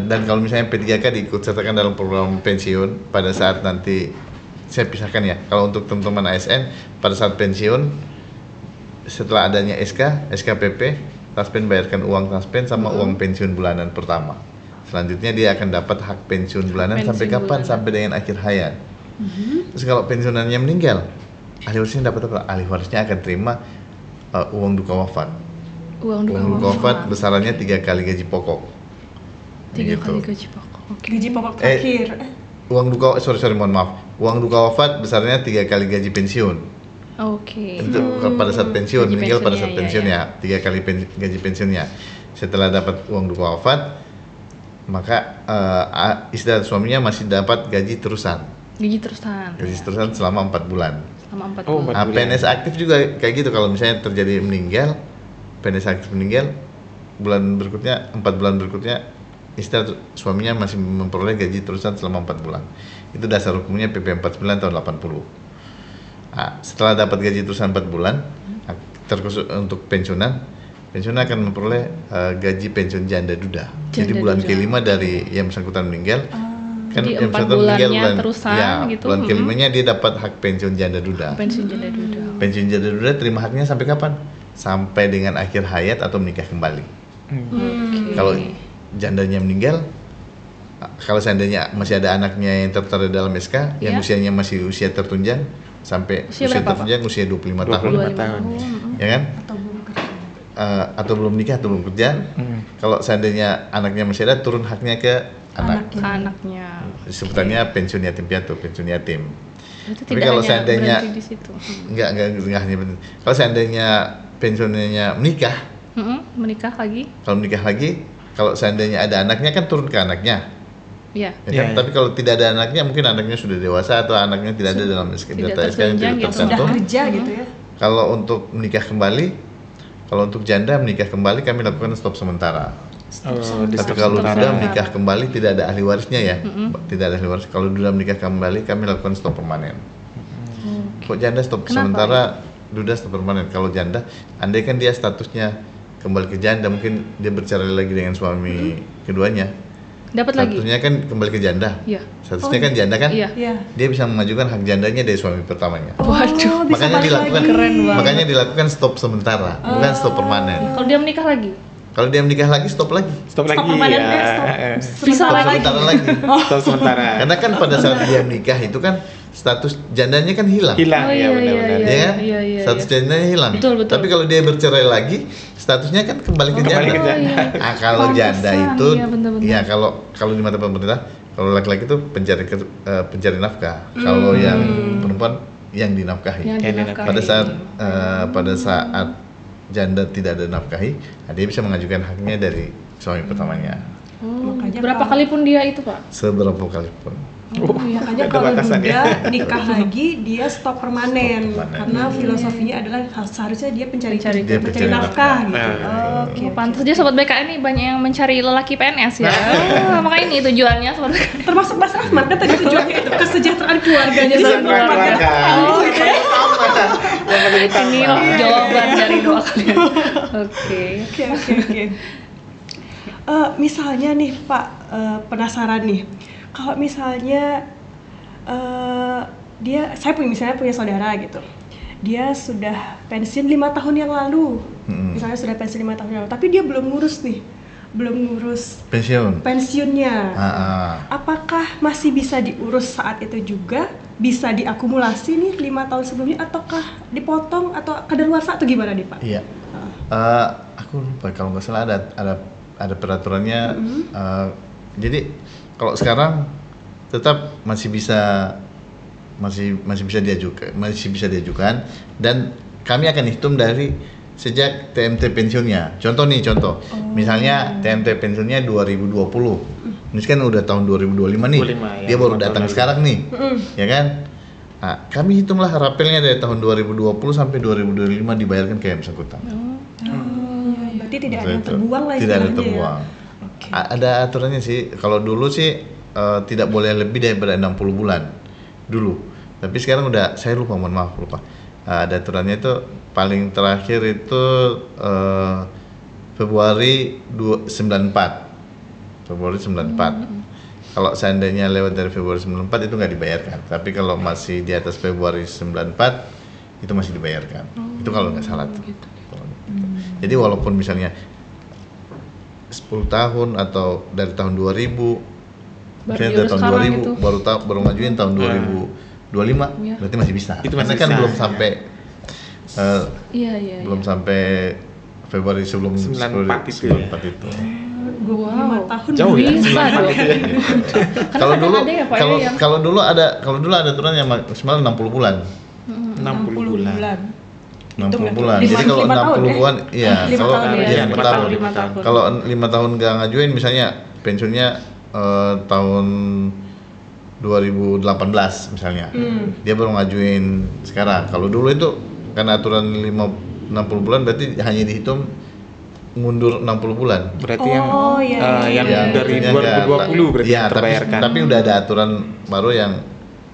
dan kalau misalnya P3K diikut sertakan dalam program pensiun pada saat nanti saya pisahkan ya. Kalau untuk teman-teman ASN pada saat pensiun setelah adanya SKPP, Taspen bayarkan uang Taspen sama uang pensiun bulanan pertama. Selanjutnya dia akan dapat hak pensiun bulanan Pensiun sampai kapan? bulanan. Sampai dengan akhir hayat. Terus kalau pensiunannya meninggal, ahli warisnya dapat apa? Ahli warisnya akan terima uang duka wafat. Uang Uang duka wafat besarannya 3 kali gaji pokok. 3 Gitu. kali gaji pokok. Oke. Gaji pokok terakhir. Uang duka mohon maaf. Uang duka wafat besarnya 3 kali gaji pensiun. Oke. Itu pada saat pensiun, Gaji meninggal pada saat pensiunnya, pensiun ya, 3 kali gaji pensiunnya. Setelah dapat uang duka wafat, maka istri atau suaminya masih dapat gaji terusan. Gaji terusan. Gaji terusan selama 4 bulan. Selama 4 Oh, bulan. Empat bulan. PNS aktif juga kayak gitu, kalau misalnya terjadi meninggal, PNS aktif meninggal, 4 bulan berikutnya istri atau suaminya masih memperoleh gaji terusan selama 4 bulan. Itu dasar hukumnya PP 49 tahun 80. Setelah dapat gaji terusan 4 bulan, terkhusus untuk pensiunan akan memperoleh gaji pensiun janda duda. Jadi Janda bulan duda. kelima dari yang bersangkutan meninggal, Jadi yang 4 satu meninggal bulannya terusan ya, gitu. bulan kelimanya dia dapat hak pensiun janda duda. Pensiun janda duda. Pensiun janda duda terima haknya sampai kapan? Sampai dengan akhir hayat atau menikah kembali. Oke. Kalau jandanya meninggal, kalau seandainya masih ada anaknya yang tertera dalam SK yang Iya. usianya masih usia tertunjang sampai Usia usia berapa, Pak? tertunjang usia 25 tahun, 25 tahun. ya kan? Atau belum kerja. Atau belum nikah atau belum kerja. Kalau seandainya anaknya masih ada, turun haknya ke anak. Ke anaknya. Sebutannya pensiun yatim piatu, pensiun yatim. Itu Tapi tidak kalau hanya seandainya- berhenti di situ. Enggak hanya pensiun. Kalau seandainya pensiunnya menikah, Menikah lagi? kalau menikah lagi, kalau seandainya ada anaknya kan turun ke anaknya. Iya. Ya kan? Iya, iya. Tapi kalau tidak ada anaknya, mungkin anaknya sudah dewasa atau anaknya tidak ada dalam Tidak data SK yang tertunjang tidak gitu. Sudah tercantum. kerja gitu ya. Kalau untuk menikah kembali, kalau untuk janda menikah kembali kami lakukan stop sementara. Oh, di Tapi stop kalau sementara. duda menikah kembali tidak ada ahli warisnya ya, tidak ada ahli waris. Kalau duda menikah kembali kami lakukan stop permanen. Kok janda stop Kenapa sementara, duda stop permanen. Kalau janda, andai kan dia statusnya kembali ke janda, mungkin dia bercerai lagi dengan suami keduanya. Dapat lagi? Statusnya kan kembali ke janda. Iya. Statusnya kan janda kan? Iya. Iya. Dia bisa mengajukan hak jandanya dari suami pertamanya. Waduh, bisa Makanya balik dilakukan lagi. Keren banget. makanya dilakukan stop sementara, bukan stop permanen. Kalau dia menikah lagi? Kalau dia menikah lagi stop lagi. Stop lagi permanen, ya. stop Bisa Stop lagi. sementara lagi. Stop sementara. Karena kan pada saat dia menikah itu kan status jandanya kan hilang. Hilang Oh, ya iya, benar-benar. iya, Ya kan? iya, iya, Status iya. jandanya hilang. Betul, betul. Tapi kalau dia bercerai lagi, statusnya kan kembali ke Kembali janda. ke janda. Ah, kalau janda Pantesan, itu iya, bener-bener. ya kalau di mata pemerintah, kalau laki-laki itu pencari nafkah. Kalau yang perempuan yang dinafkahi. Yang Yang dinafkahi. Pada saat janda tidak ada nafkahi, dia bisa mengajukan haknya dari suami pertamanya. Makanya Berapa kalau- kali pun dia itu, Pak? Seberapa kali pun. Makanya Ada kalau batasan duda ya. nikah lagi dia stop permanen, Stop permanen. karena filosofinya adalah seharusnya dia pencari Dia pencari nafkah gitu. nafkah. Oke. Pantas aja Sobat BKN nih banyak yang mencari lelaki PNS ya. Makanya ini tujuannya Sobat BKN. Termasuk Mas Ahmad kan tadi tujuannya itu kesejahteraan keluarganya Kesejahteraan keluarga. Oh, gitu ya. Yang paling utama. Ini loh jawaban dari doa kalian. Oke. Oke. Misalnya nih Pak, penasaran nih, kalau misalnya saya punya saudara gitu, dia sudah pensiun 5 tahun yang lalu, misalnya sudah pensiun 5 tahun yang lalu, tapi dia belum ngurus Pensiun. pensiunnya. Ah. Apakah masih bisa diurus saat itu juga? Bisa diakumulasi nih 5 tahun sebelumnya, ataukah dipotong atau kadaluarsa atau gimana nih Pak? Iya. Aku lupa kalau nggak salah ada peraturannya. Jadi kalau sekarang tetap masih bisa diajukan dan kami akan hitung dari sejak TMT pensiunnya. Contoh, misalnya TMT pensiunnya 2020. Ini kan udah tahun 2025 nih. 25, ya, Dia baru 5 tahun datang lagi. sekarang nih. Ya kan? Nah, kami hitunglah rapelnya dari tahun 2020 sampai 2025 dibayarkan ke yang bersangkutan. Berarti tidak ada yang Itu. terbuang lah Tidak ada istilahnya ya? terbuang. Oke. Ada aturannya sih. Kalau dulu sih tidak boleh lebih daripada 60 bulan dulu. Tapi sekarang udah, saya lupa, mohon maaf lupa. Ada aturannya itu paling terakhir itu Februari 94. Februari 94. Kalau seandainya lewat dari Februari 94 itu nggak dibayarkan. Tapi kalau masih di atas Februari 94 itu masih dibayarkan. Itu kalau nggak salah tuh. Jadi walaupun misalnya 10 tahun atau dari tahun 2000, misalnya dari diurus tahun sekarang 2000 itu. baru ngajuin tahun 2025, Iya. berarti masih bisa. Itu Karena masih kan bisa. belum sampai Iya. belum sampai Februari sebelum 94 itu ya. 94 itu. 25 tahun Jauh ya? Bisa dong. Kalau dulu ada ya, Pak, ya, yang- kalau dulu ada aturan yang maksimal 60 bulan. 60 bulan. 60 Hitung bulan. ya? Jadi kalau 5 tahun 60 ya? bulan, iya. 5 Kalau tahun ya? iya, Iya, 5 5 tahun. tahun. 5 tahun. Kalau 5 tahun nggak ngajuin, misalnya pensiunnya tahun 2018 misalnya, dia baru ngajuin sekarang. Kalau dulu itu karena aturan 60 bulan berarti hanya dihitung mundur 60 bulan. Berarti Oh, iya, yang iya. dari Artinya 2020 berarti ya, terbayarkan. tapi udah ada aturan baru yang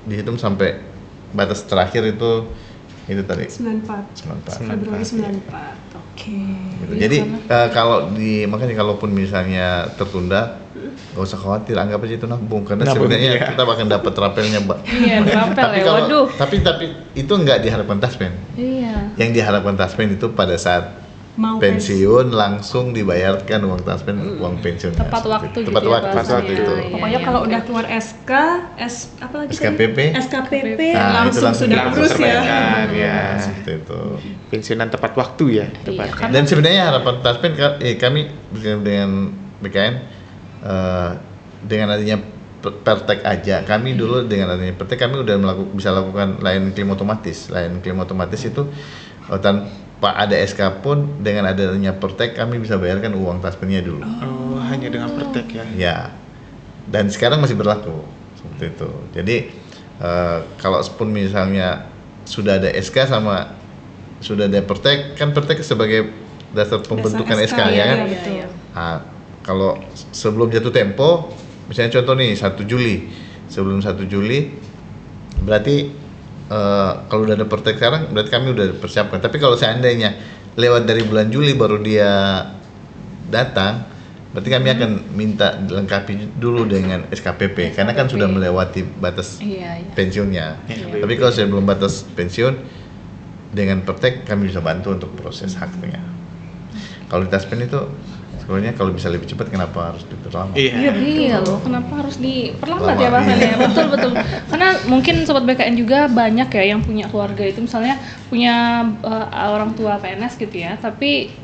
dihitung sampai batas terakhir itu tadi 94. 94. Februari 94. Oke. Gitu. Jadi kalau makanya kalaupun misalnya tertunda nggak usah khawatir, anggap aja itu nabung karena Nabung, sebenarnya iya. kita bakal dapat rapelnya, Mbak. Iya, berapel Tapi ya. kalau Waduh. tapi itu nggak diharapkan taspen. Iya. Yang diharapkan taspen itu pada saat Mau pensiun langsung dibayarkan uang taspen, uang pensiun. Tepat waktu gitu Tepat ya, waktu, bahasanya. waktu itu. Iya, Pokoknya iya, kalau oke. udah keluar apa lagi tadi? SKPP. SKPP Nah, itu langsung langsung sudah langsung urus ya. terbayarkan, ya. Seperti itu. Pensiunan tepat waktu ya, tepat. Iya, kan? Dan sebenarnya harapan taspen kami dengan BKN dengan adanya Pertek aja, kami dulu dengan adanya Pertek kami udah bisa lakukan layanan klaim otomatis. Layanan klaim otomatis itu tanpa ada SK pun dengan adanya Pertek kami bisa bayarkan uang taspennya dulu. Oh, hanya dengan Pertek ya. Ya, dan sekarang masih berlaku seperti itu. Jadi kalau pun misalnya sudah ada SK sama sudah ada Pertek, kan Pertek sebagai dasar pembentukan SK, ya kan? Iya, betul. Nah, kalau sebelum jatuh tempo, misalnya contoh nih 1 Juli, sebelum 1 Juli, berarti kalau udah ada Pertek sekarang, berarti kami udah persiapkan. Tapi kalau seandainya lewat dari bulan Juli baru dia datang, berarti kami akan minta dilengkapi dulu dengan SKPP, karena kan sudah melewati batas Iya, iya. pensiunnya. Iya. Tapi kalau saya belum batas pensiun, dengan Pertek kami bisa bantu untuk proses haknya. Kalau di Taspen itu sebenarnya kalau bisa lebih cepat, kenapa harus diperlama? Iya. Iya loh, kenapa harus diperlambat Lama, ya bahasanya? iya. Betul. Karena mungkin sobat BKN juga banyak ya yang punya keluarga itu misalnya punya orang tua PNS gitu ya, tapi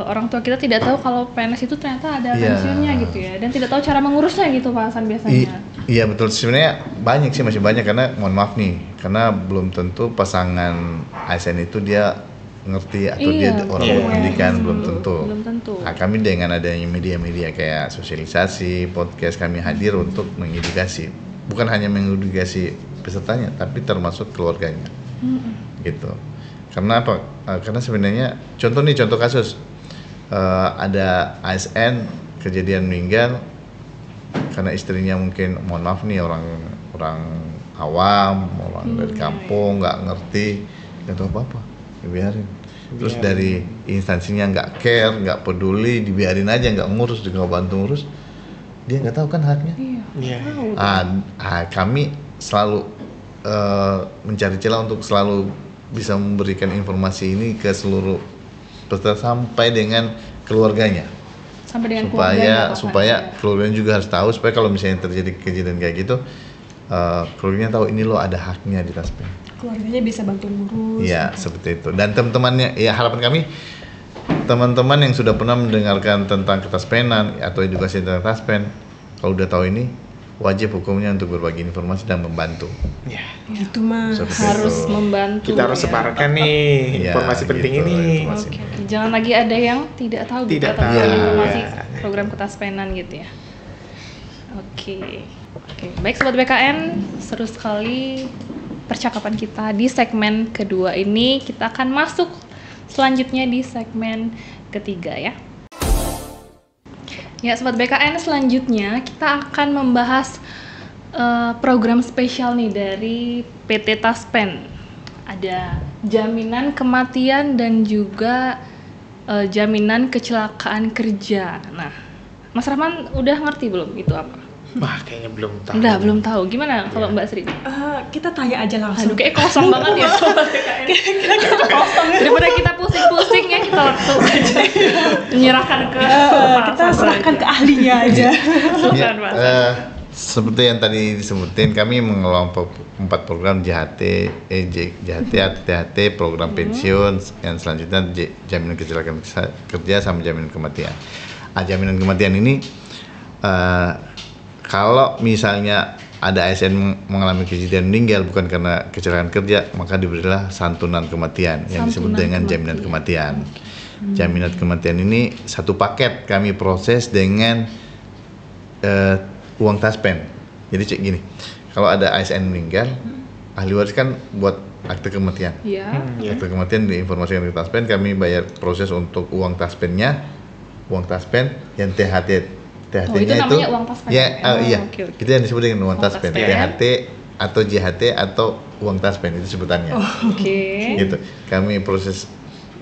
orang tua kita tidak tahu kalau PNS itu ternyata ada Iya. pensiunnya gitu ya, dan tidak tahu cara mengurusnya gitu Pak Hasan biasanya. Iya betul, sebenarnya banyak sih, masih banyak, karena mohon maaf nih, karena belum tentu pasangan ASN itu dia ngerti atau dia Iya, orang betul. berpendikan, belum tentu. Belum tentu. Nah, kami dengan adanya media-media kayak sosialisasi, podcast, kami hadir untuk mengedukasi, bukan hanya mengedukasi pesertanya, tapi termasuk keluarganya, gitu. Karena apa? Karena sebenarnya contoh kasus ada ASN kejadian meninggal karena istrinya mungkin, mohon maaf nih, orang awam, orang dari kampung, nggak ngerti, nggak tahu apa-apa, dibiarin. Terus dari instansinya nggak care, nggak peduli, dibiarin aja, nggak ngurus, juga nggak bantu ngurus, dia nggak tahu kan haknya. Iya. Iya. Kami selalu mencari celah untuk selalu bisa memberikan informasi ini ke seluruh peserta sampai dengan keluarganya. Sampai dengan keluarganya, Pak supaya Hasan. keluarganya juga harus tahu, supaya kalau misalnya terjadi kejadian kayak gitu, keluarganya tahu ini loh ada haknya di Taspen. Keluarganya bisa bantu ngurus. Iya, seperti itu. Dan teman-temannya, ya harapan kami teman-teman yang sudah pernah mendengarkan tentang ketaspenan atau edukasi tentang Taspen, kalau udah tahu ini, wajib hukumnya untuk berbagi informasi dan membantu. Iya. Gitu Mas. Seperti Harus itu. membantu. Kita harus ya. sebarkan nih Iya, informasi penting gitu, ini. informasi. Oke, jangan lagi ada yang tidak tahu gitu Tidak tentang tahu, informasi ya. program ketaspenan gitu ya. Oke, baik sobat BKN, seru sekali percakapan kita di segmen kedua ini. Kita akan masuk selanjutnya di segmen ketiga ya. Ya sobat BKN, selanjutnya kita akan membahas program spesial nih dari PT Taspen. Ada jaminan kematian dan juga jaminan kecelakaan kerja. Nah, Mas Rahman udah ngerti belum itu apa? Wah, kayaknya belum tahu. Udah belum tahu. Gimana kalau Mbak Sri? Kita tanya aja langsung. Aduh, kayak kosong banget ya sobat BKN. Daripada kita pusing-pusing ya, kita langsung aja menyerahkan ke Kita serahkan ke ahlinya aja. Silakan, Pak. Seperti yang tadi disebutin, kami mengelola 4 program JHT, THT, program pensiun, yang selanjutnya jaminan kecelakaan kerja sama jaminan kematian. Jaminan kematian ini kalau misalnya ada ASN mengalami kejadian meninggal bukan karena kecelakaan kerja, maka diberilah santunan kematian yang disebut dengan jaminan kematian. Jaminan kematian ini satu paket kami proses dengan uang Taspen. Jadi cek gini, kalau ada ASN meninggal, ahli waris kan buat akte kematian. Iya. Akte kematian diinformasikan ke Taspen, kami bayar proses untuk uang Taspennya, uang Taspen yang THT. THT-nya itu namanya uang Taspen? Ya, Oh, iya. oke. Itu yang disebut dengan uang Uang Taspen. Taspen. THT atau JHT atau uang Taspen itu sebutannya. Oke. Gitu. Kami proses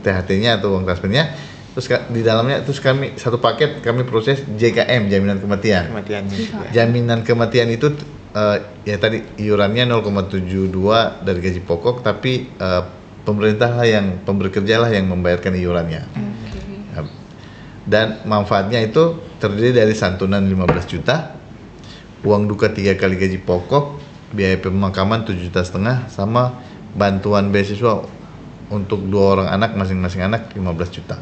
THT-nya atau uang Taspennya Terus di dalamnya terus kami satu paket kami proses JKM, jaminan kematian. Kematiannya juga. Jaminan kematian itu ya tadi iurannya 0,72 dari gaji pokok, tapi pemerintah lah yang pemberi kerja lah yang membayarkan iurannya. Dan manfaatnya itu terdiri dari santunan 15 juta, uang duka 3 kali gaji pokok, biaya pemakaman 7,5 juta, sama bantuan beasiswa untuk 2 orang anak, masing-masing anak 15 juta.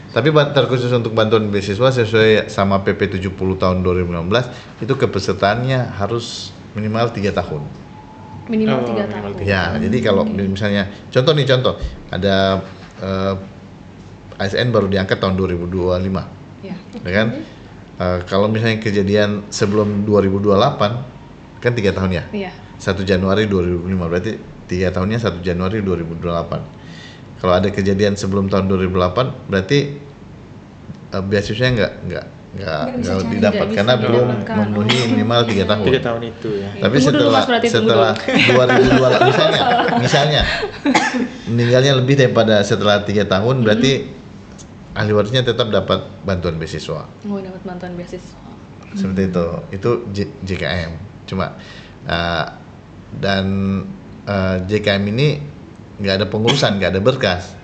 Tapi terkhusus untuk bantuan beasiswa sesuai sama PP 70 tahun 2016 itu kepesertaannya harus minimal 3 tahun. Minimal 3 tahun. Ya, jadi kalau misalnya contoh ada ASN baru diangkat tahun 2025. Ya. Ya kan? Kalau misalnya kejadian sebelum 2028 kan 3 tahun ya? Iya. 1 Januari 2005 berarti 3 tahunnya 1 Januari 2028. Kalau ada kejadian sebelum tahun 2008 berarti beasiswanya nggak didapat karena belum memenuhi minimal 3 tahun. 3 tahun itu ya. Tapi Tunggu dulu, Mas, berarti setelah 2002 misalnya meninggalnya lebih daripada setelah 3 tahun berarti ahli warisnya tetap dapat bantuan beasiswa. Oh, dapat bantuan beasiswa. Seperti itu JKM. Cuma dan JKM ini nggak ada pengurusan, nggak ada berkas.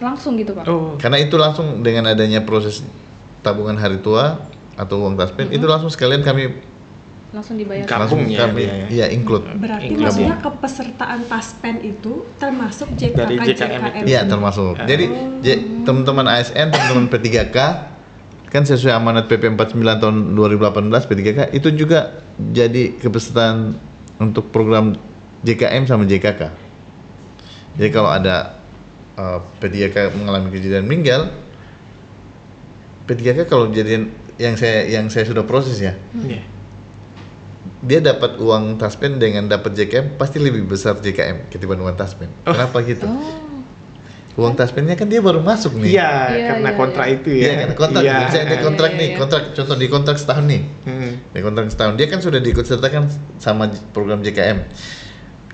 Langsung gitu, Pak? Oh, Karena itu langsung dengan adanya proses tabungan hari tua atau uang taspen itu langsung sekalian kami Langsung dibayar. Kampung ya, dia ya. include. Berarti Gabung. maksudnya kepesertaan taspen itu termasuk Dari JKM JKM itu. Iya termasuk. Jadi teman-teman ASN, teman-teman P3K kan sesuai amanat PP 49 tahun 2018 P3K itu juga jadi kepesertaan untuk program JKM sama JKK. Jadi kalau ada P3K mengalami kejadian meninggal, P3K kalau kejadian yang saya sudah proses ya, iya. dia dapat uang taspen dengan dapat JKM pasti lebih besar JKM ketimbang uang taspen. Kenapa gitu? Uang taspennya kan dia baru masuk nih. Iya, karena kontrak itu ya. Iya, karena kontrak. Iya. Misalnya ada kontrak nih, contoh di kontrak setahun nih. Di kontrak setahun dia kan sudah diikut sertakan sama program JKM.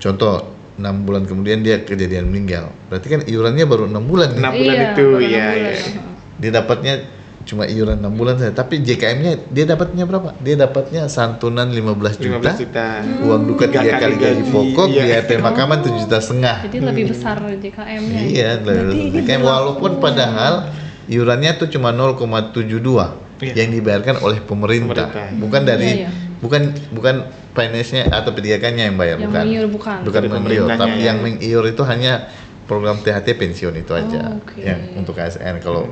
Contoh 6 bulan kemudian dia kejadian meninggal. Berarti kan iurannya baru 6 bulan nih. 6 bulan itu baru 6 ya. bulan. Dia dapatnya cuma iuran 6 bulan saja, tapi JKM-nya dia dapatnya berapa? Dia dapatnya santunan 15 juta. 15 juta. Uang duka 3 kali gaji pokok, iya. biaya pemakaman 7,5 juta. Jadi lebih besar JKM-nya. Iya, JKM walaupun padahal iurannya tuh cuma 0,72 Iya. yang dibayarkan oleh pemerintah. Bukan dari Iya, iya. bukan finance-nya atau P3K-nya yang bayar, Yang bukan. mengiur bukan. Bukan Dari mengiur, pemerintahnya tapi ya. yang mengiur itu hanya program THT pensiun itu aja. oke. Yang untuk ASN. Kalau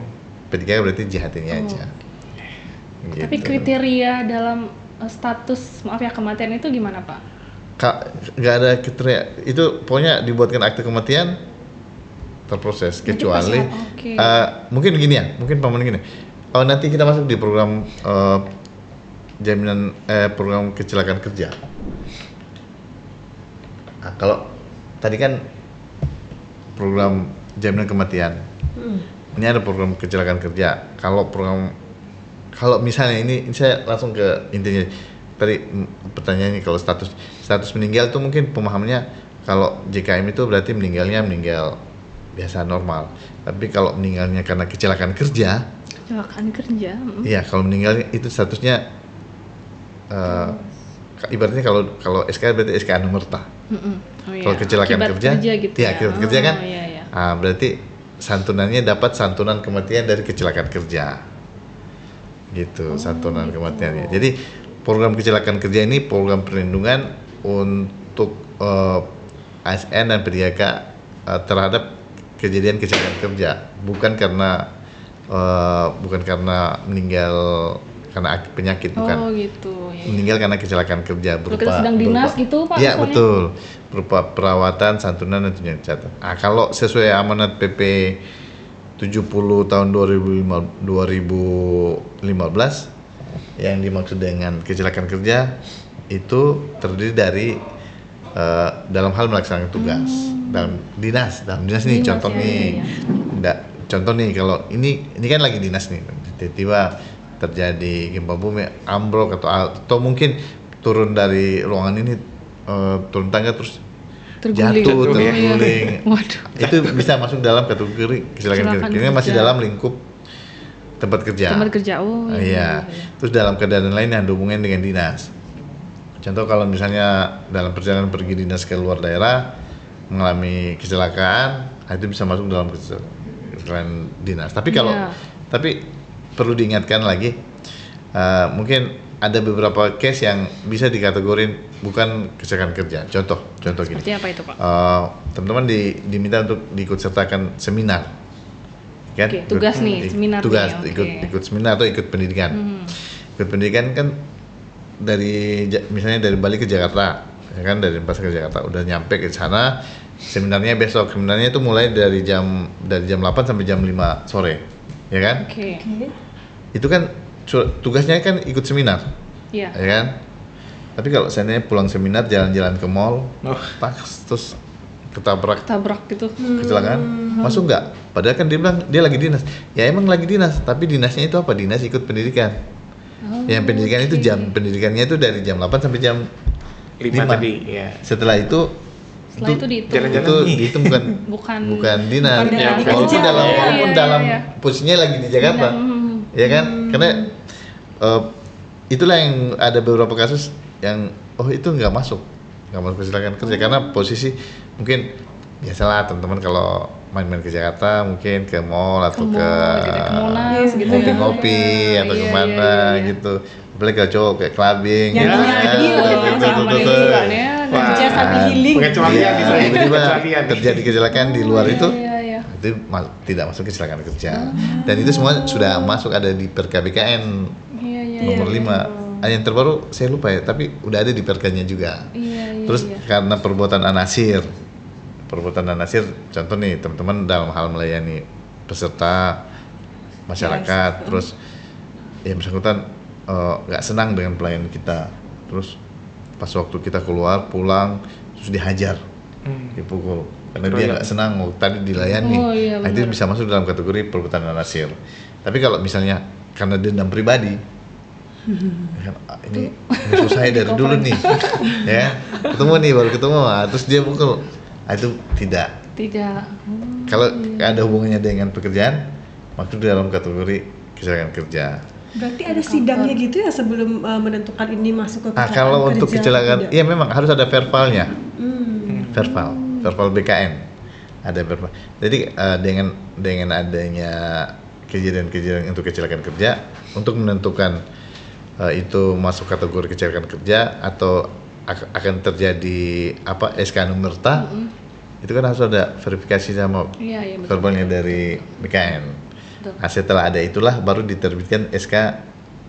P3K berarti JHT-nya aja. Gitu. Tapi kriteria dalam status maaf ya kematian itu gimana, Pak? Nggak ada kriteria itu, pokoknya dibuatkan akte kematian terproses kecuali Oke. mungkin begini ya, mungkin paman gini. Nanti kita masuk di program jaminan program kecelakaan kerja. Kalau tadi kan program jaminan kematian, ini ada program kecelakaan kerja. Kalau misalnya ini saya langsung ke intinya. Tadi pertanyaannya kalau status meninggal tuh mungkin pemahamannya kalau JKM itu berarti meninggal biasa normal. Tapi kalau meninggalnya karena kecelakaan kerja, iya kalau meninggal itu statusnya ibaratnya kalau SK berarti SK anumerta. Oh, iya. Kalau kecelakaan Akibat kerja gitu iya, akibat kerja kan. Iya, iya. Berarti santunannya dapat santunan kematian dari kecelakaan kerja. Gitu, santunan kematiannya. Jadi program kecelakaan kerja ini program perlindungan untuk ASN dan P3K terhadap kejadian kecelakaan kerja, bukan karena meninggal karena penyakit, bukan. Oh gitu. Ya. Meninggal karena kecelakaan kerja Kalau kita sedang dinas gitu, Pak? Iya misalnya? betul, berupa perawatan, santunan dan tunjangan kesehatan. Kalau sesuai amanat PP 70 tahun 2015 yang dimaksud dengan kecelakaan kerja itu terdiri dari dalam hal melaksanakan tugas dalam dinas nih, Dinas, contoh ya, nih. ya. Contoh nih, kalau ini kan lagi dinas nih, tiba-tiba terjadi gempa bumi, ambruk atau mungkin turun dari ruangan ini, turun tangga terus jatuh, terguling. Waduh. Itu bisa masuk dalam kategori kecelakaan kerja. Ini masih dalam lingkup tempat kerja. Tempat kerja. Oh Iya. Terus dalam keadaan lain yang ada hubungan dengan dinas. Contoh kalau misalnya dalam perjalanan pergi dinas ke luar daerah mengalami kecelakaan, itu bisa masuk dalam kecelakaan dinas. Tapi kalau tapi perlu diingatkan lagi, mungkin ada beberapa case yang bisa dikategorin bukan kecelakaan kerja. Contoh gini. Seperti apa itu, Pak? Teman-teman diminta untuk diikut sertakan seminar. Kan? Oke, tugas nih, seminar tugas nih, ikut seminar atau ikut pendidikan. Ikut pendidikan kan misalnya dari Bali ke Jakarta, ya kan, dari Denpasar ke Jakarta, udah nyampe ke sana, seminarnya besok. Seminarnya itu mulai dari jam 8 sampai jam 5 sore, ya kan? Oke. Itu kan tugasnya kan ikut seminar, Iya. ya kan? Tapi kalau seandainya pulang seminar jalan-jalan ke mall, terus ketabrak gitu. kecelakaan, masuk nggak? Padahal kan dia bilang dia lagi dinas. Ya emang lagi dinas, tapi dinasnya itu apa? Dinas ikut pendidikan. Yang pendidikan itu jam pendidikannya itu dari jam 8 sampai jam 5 tadi, ya. Setelah itu dihitung. Jalan-jalan itu dihitung bukan dinas. Walaupun dalam posisinya lagi di Jakarta, ya kan? Karena itulah yang ada beberapa kasus yang itu nggak masuk kecelakaan kerja karena posisi mungkin biasalah teman-teman kalau main-main ke Jakarta mungkin ke mall atau ke Monas gitu ngopi-ngopi atau kemana gitu. Apalagi kalau cowok kayak clubbing gitu kerja sambil healing. Tiba-tiba terjadi kecelakaan di luar itu tidak masuk kecelakaan kerja. Dan itu semua sudah masuk ada di PerKBKN nomor 5. Yang terbaru saya lupa ya, tapi udah ada di perkanya juga. Terus karena perbuatan anasir, contoh nih teman-teman dalam hal melayani peserta masyarakat, terus yang bersangkutan nggak senang dengan pelayanan kita, terus pas waktu kita pulang terus dihajar, dipukul karena dia nggak senang tadi dilayani. Itu bisa masuk dalam kategori perbuatan anasir. Tapi kalau misalnya karena dendam pribadi, ini musuh saya dari dulu nih, ya baru ketemu, terus dia pukul, itu tidak. Kalau ada hubungannya dengan pekerjaan, masuk dalam kategori kecelakaan kerja. Berarti ada sidangnya gitu ya sebelum menentukan ini masuk ke kecelakaan kerja? Kalau untuk kecelakaan, iya memang harus ada verbalnya, verbal BKN, ada verbal. Jadi dengan adanya kejadian-kejadian untuk kecelakaan kerja, untuk menentukan itu masuk kategori kecelakaan kerja atau akan terjadi SK Anumerta, itu kan harus ada verifikasi sama verbalnya dari BKN. Nah, setelah ada itulah baru diterbitkan SK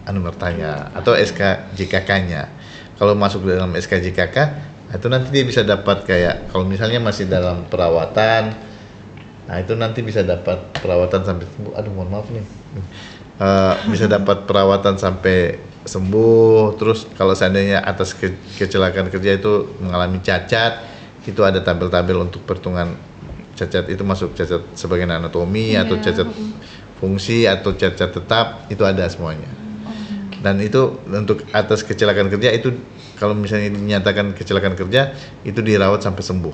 Anumertanya atau SK JKK-nya. Kalau masuk dalam SK JKK, itu nanti dia bisa dapat kayak kalau misalnya masih dalam perawatan, nah itu nanti bisa dapat perawatan sampai sembuh. Mohon maaf nih. Bisa dapat perawatan sampai sembuh. Terus kalau seandainya atas kecelakaan kerja itu mengalami cacat, itu ada tabel-tabel untuk perhitungan cacat, itu masuk cacat sebagian anatomi atau cacat fungsi atau cacat tetap, itu ada semuanya. Dan itu untuk atas kecelakaan kerja itu kalau misalnya dinyatakan kecelakaan kerja itu dirawat sampai sembuh.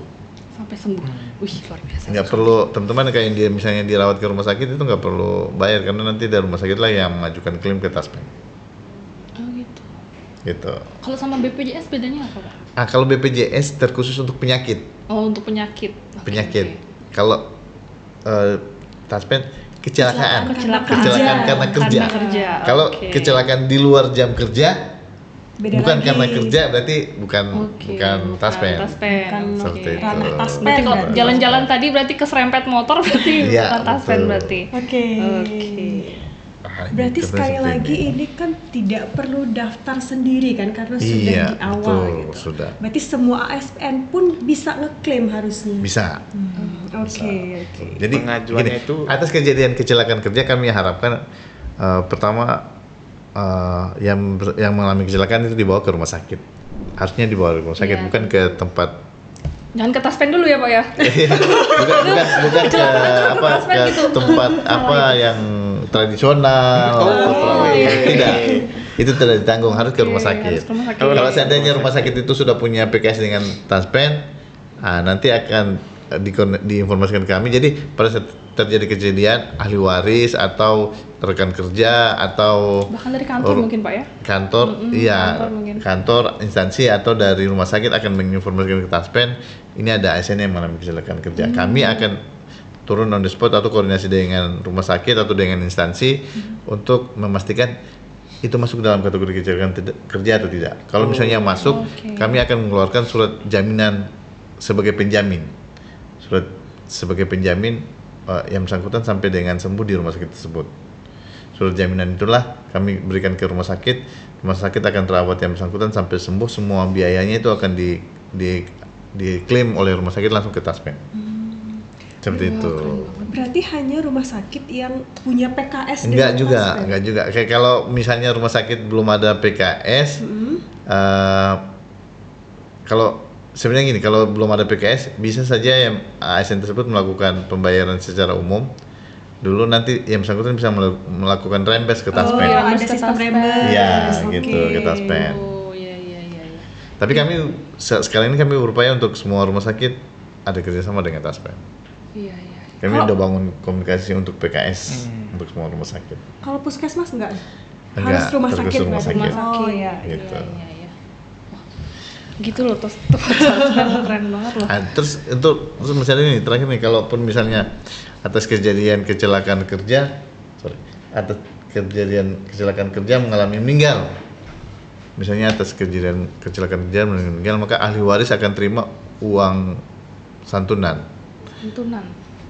Wih, luar biasa. Nggak perlu, teman-teman kayak dia misalnya dirawat ke rumah sakit itu nggak perlu bayar karena nanti dari rumah sakit lah yang mengajukan klaim ke Taspen. Gitu. Kalau sama BPJS bedanya apa, Pak? Kalau BPJS terkhusus untuk penyakit. Untuk penyakit. Penyakit. Kalau Taspen kecelakaan karena kerja. Kalau kecelakaan di luar jam kerja, bukan karena kerja, berarti bukan Taspen. Seperti itu. Berarti kalau jalan-jalan tadi berarti keserempet motor berarti bukan Taspen berarti. Oke. Berarti sekali lagi ini kan tidak perlu daftar sendiri kan karena sudah di awal gitu. Sudah. Berarti semua ASN pun bisa ngeklaim harusnya. Bisa. Oke. Jadi pengajuannya itu atas kejadian kecelakaan kerja kami harapkan pertama yang mengalami kecelakaan itu dibawa ke rumah sakit. Harusnya dibawa ke rumah sakit, bukan ke tempat. Jangan ke Taspen dulu ya, Pak ya. bukan ke tempat yang tradisional. Tidak. Itu tidak ditanggung, harus ke rumah sakit. Kalau seandainya rumah sakit itu sudah punya PKS dengan Taspen, Nanti akan diinformasikan ke kami. Jadi pada saat terjadi kejadian ahli waris atau rekan kerja atau Bahkan dari kantor mungkin Pak ya? kantor, kantor mungkin. kantor, instansi atau dari rumah sakit akan menginformasikan ke Taspen ini ada ASN yang mengalami kecelakaan kerja. Kami akan turun on the spot atau koordinasi dengan rumah sakit atau dengan instansi untuk memastikan itu masuk dalam kategori kecelakaan kerja atau tidak. Kalau misalnya masuk, kami akan mengeluarkan surat jaminan sebagai penjamin. Surat sebagai penjamin yang bersangkutan sampai dengan sembuh di rumah sakit tersebut. Surat jaminan itulah kami berikan ke rumah sakit akan terawat yang bersangkutan sampai sembuh, semua biayanya itu akan diklaim oleh rumah sakit langsung ke Taspen. Seperti itu. Berarti hanya rumah sakit yang punya PKS Enggak dengan juga. Kayak kalau misalnya rumah sakit belum ada PKS, kalau sebenarnya gini, kalau belum ada PKS bisa saja yang ASN tersebut melakukan pembayaran secara umum. Dulu nanti yang bersangkutan bisa melakukan rembes ke Taspen. ada sistem rembes. Iya, gitu ke Taspen. Oh, iya. Tapi kami sekarang ini kami berupaya untuk semua rumah sakit ada kerjasama dengan Taspen. Iya. Kami udah bangun komunikasi untuk PKS untuk semua rumah sakit. Kalau puskesmas enggak? Enggak, Harus rumah terus sakit. rumah berarti? sakit. Oh iya. Gitu. Iya. Wah, gitu loh, terus keren banget loh. Terus misalnya ini terakhir nih, kalaupun misalnya atas kejadian kecelakaan kerja mengalami meninggal, misalnya atas kejadian kecelakaan kerja meninggal, maka ahli waris akan terima uang santunan.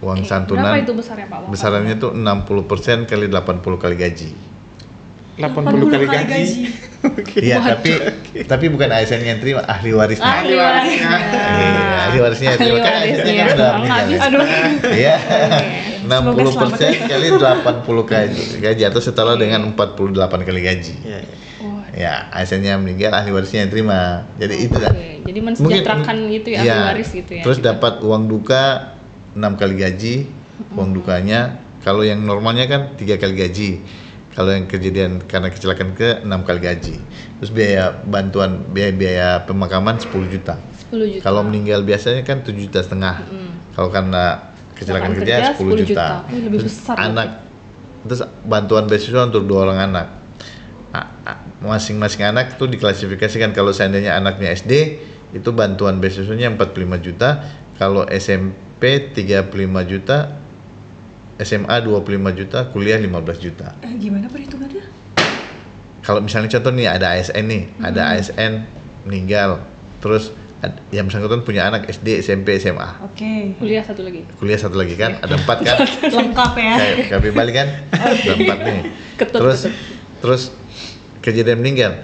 Uang santunan. Berapa itu besarnya Pak? Besarannya itu 60% kali 80 kali gaji. 80 kali gaji. Iya, tapi bukan ASN yang terima, ahli warisnya. Ahli warisnya. Iya, ahli warisnya yang terima. Kan ASN-nya kan udah meninggal. Aduh. Iya. 60% kali 80 kali gaji atau setara dengan 48 kali gaji. Ya, ASN-nya meninggal, ahli warisnya yang terima. Jadi itu kan. Jadi mensejahterakan gitu ya, ahli waris gitu ya. Terus dapat uang duka 6 kali gaji, uang dukanya. Kalau yang normalnya kan 3 kali gaji. Kalau yang kejadian karena kecelakaan ke 6 kali gaji. Terus biaya pemakaman 10 juta. 10 juta. Kalau meninggal biasanya kan 7,5 juta. Kalau karena kecelakaan kerja 10 juta. Lebih besar. Terus bantuan beasiswa untuk 2 orang anak. Masing-masing anak itu diklasifikasikan. Kalau seandainya anaknya SD, itu bantuan beasiswanya 45 juta. Kalau SMP 35 juta, SMA 25 juta, kuliah 15 juta. Gimana perhitungannya? Kalau misalnya contoh nih, ada ASN nih, ada ASN meninggal, terus yang bersangkutan punya anak SD, SMP, SMA. Oke. Kuliah satu lagi kan, ada 4 kan? Lengkap ya. Kayak KB Bali kan, ada 4 nih. Terus kejadian meninggal,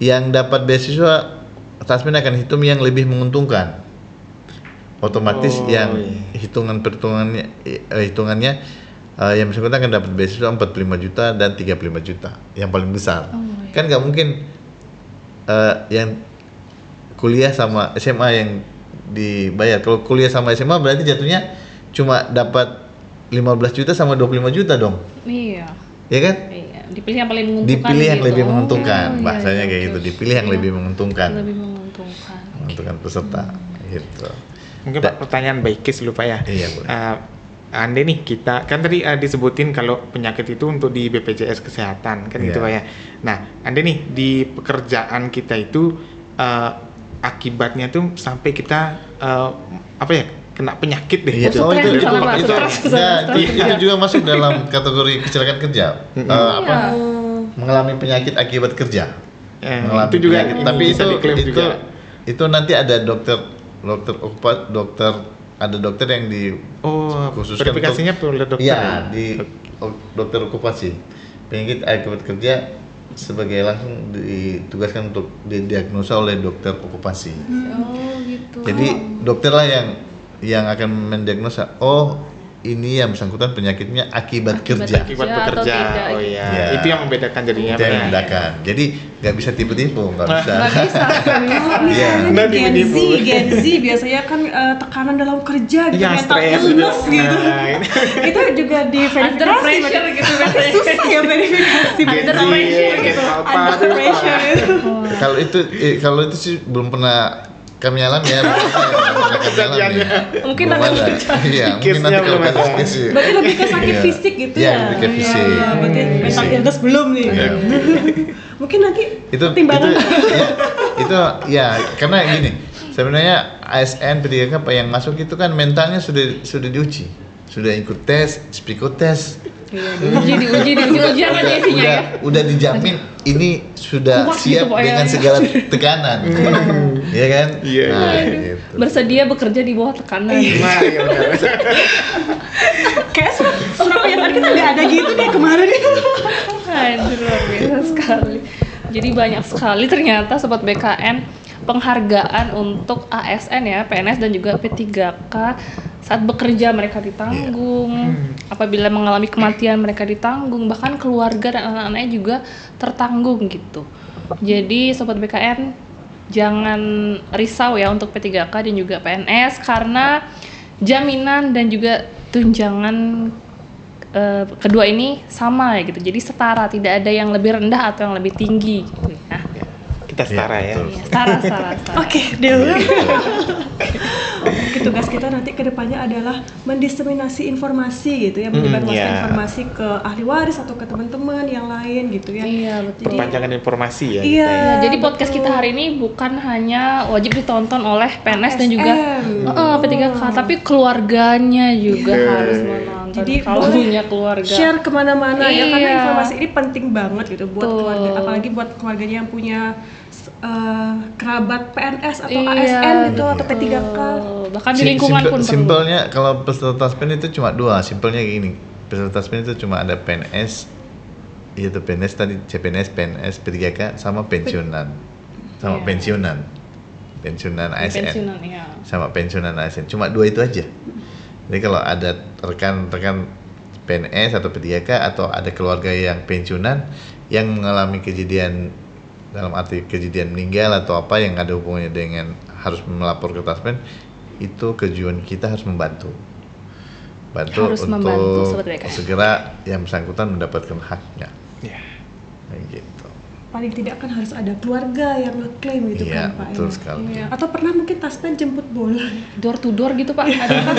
yang dapat beasiswa Taspen akan hitung yang lebih menguntungkan. Otomatis yang hitungannya yang bersangkutan akan dapat beasiswa 45 juta dan 35 juta yang paling besar. Kan nggak mungkin yang kuliah sama SMA yang dibayar. Kalau kuliah sama SMA berarti jatuhnya cuma dapat 15 juta sama 25 juta dong. Iya. Ya kan? Iya. Dipilih yang paling menguntungkan. Dipilih yang gitu. lebih menguntungkan. Bahasanya iya, kayak gitu. Dipilih yang lebih menguntungkan. Menguntungkan peserta. Gitu. Mungkin Pak pertanyaan baikis dulu Pak ya. Iya, boleh. Anda nih, kita kan tadi disebutin kalau penyakit itu untuk di BPJS Kesehatan kan gitu Pak ya. Nah, Anda nih di pekerjaan kita itu akibatnya tuh sampai kita kena penyakit deh. Iya, itu juga masuk dalam kategori kecelakaan kerja. Mengalami penyakit akibat kerja. Itu juga penyakit, tapi itu nanti ada ada dokter yang dikhususkan verifikasinya oleh dokter. Iya, di dokter okupasi. Penyakit akibat kerja sebagai langsung ditugaskan untuk didiagnosa oleh dokter okupasi. Gitu. Jadi dokter lah yang akan mendiagnosa. Ini yang bersangkutan penyakitnya akibat kerja. Akibat bekerja. Oh iya. Ya. Itu yang membedakan jadinya. Itu yang membedakan. Jadi nggak bisa tipu-tipu, nggak bisa. Gen Z biasanya kan tekanan dalam kerja gitu, ya, mental illness gitu. Itu juga diverifikasi. Under pressure gitu biasanya. Susah ya verifikasi. Under pressure gitu. Under pressure itu. Kalau itu sih belum pernah kami alami ya. Kami alami. Mungkin Belum nanti ada. Iya, mungkin Case-nya nanti kalau belum ada. kasus sih. berarti lebih ke sakit Iya. fisik gitu Iya, ya. lebih ke fisik. Iya, berarti mental Fisik. illness belum nih. Iya. Mungkin nanti itu pertimbangan. itu ya karena gini sebenarnya ASN P3K yang masuk itu kan mentalnya sudah diuji, sudah ikut tes, psikotes, diuji ujian aja isinya ya. udah dijamin ini sudah Puas gitu siap pokoknya. dengan segala tekanan, ya kan? Iya, Nah, iya. gitu. Bersedia bekerja di bawah tekanan. Nah, ya benar. Kayak Surabaya kan kita nggak ada gitu deh kemarin nih. Aduh, luar biasa sekali. Jadi banyak sekali ternyata Sobat BKN penghargaan untuk ASN ya, PNS dan juga P3K saat bekerja mereka ditanggung, apabila mengalami kematian mereka ditanggung, bahkan keluarga dan anak-anaknya juga tertanggung gitu. Jadi Sobat BKN jangan risau ya untuk P3K dan juga PNS karena jaminan dan juga tunjangan kedua ini sama ya gitu, jadi setara, tidak ada yang lebih rendah atau yang lebih tinggi gitu ya. Kita setara ya. betul. Iya, setara. Oke, deal. Oke, tugas kita nanti ke depannya adalah mendiseminasi informasi gitu ya, menyebarluaskan iya. informasi ke ahli waris atau ke teman-teman yang lain gitu ya. Iya, betul. Perpanjangan informasi ya. Iya. kita ya. Ya, jadi podcast kita hari ini bukan hanya wajib ditonton oleh PNS dan juga ASN. P3K, tapi keluarganya juga Iya. harus menonton. Jadi kalau boleh punya keluarga. share kemana-mana ya, karena Iya. informasi ini penting banget gitu buat Betul. keluarga, apalagi buat keluarganya yang punya kerabat PNS atau Iya. ASN gitu atau P3K. Bahkan di lingkungan pun perlu. Simpelnya kalau peserta SPEN itu cuma dua. Simpelnya gini, peserta SPEN itu cuma ada PNS, yaitu PNS tadi, CPNS, PNS, P3K, sama pensiunan, sama Iya. pensiunan ASN, Pensiunan, ya. sama pensiunan ASN. Cuma dua itu aja. Jadi kalau ada rekan-rekan PNS atau P3K atau ada keluarga yang pensiunan yang mengalami kejadian, dalam arti kejadian meninggal atau apa yang ada hubungannya dengan harus melapor ke Taspen, itu kejuan kita harus membantu Harus untuk membantu, Sobat BK. segera yang bersangkutan mendapatkan haknya. Ya. Kayak gitu. Paling tidak kan harus ada keluarga yang ngeklaim gitu Iya, kan Pak. betul ya. sekali. Iya. Atau pernah mungkin Taspen jemput bola. Door to door gitu Pak, ada kan?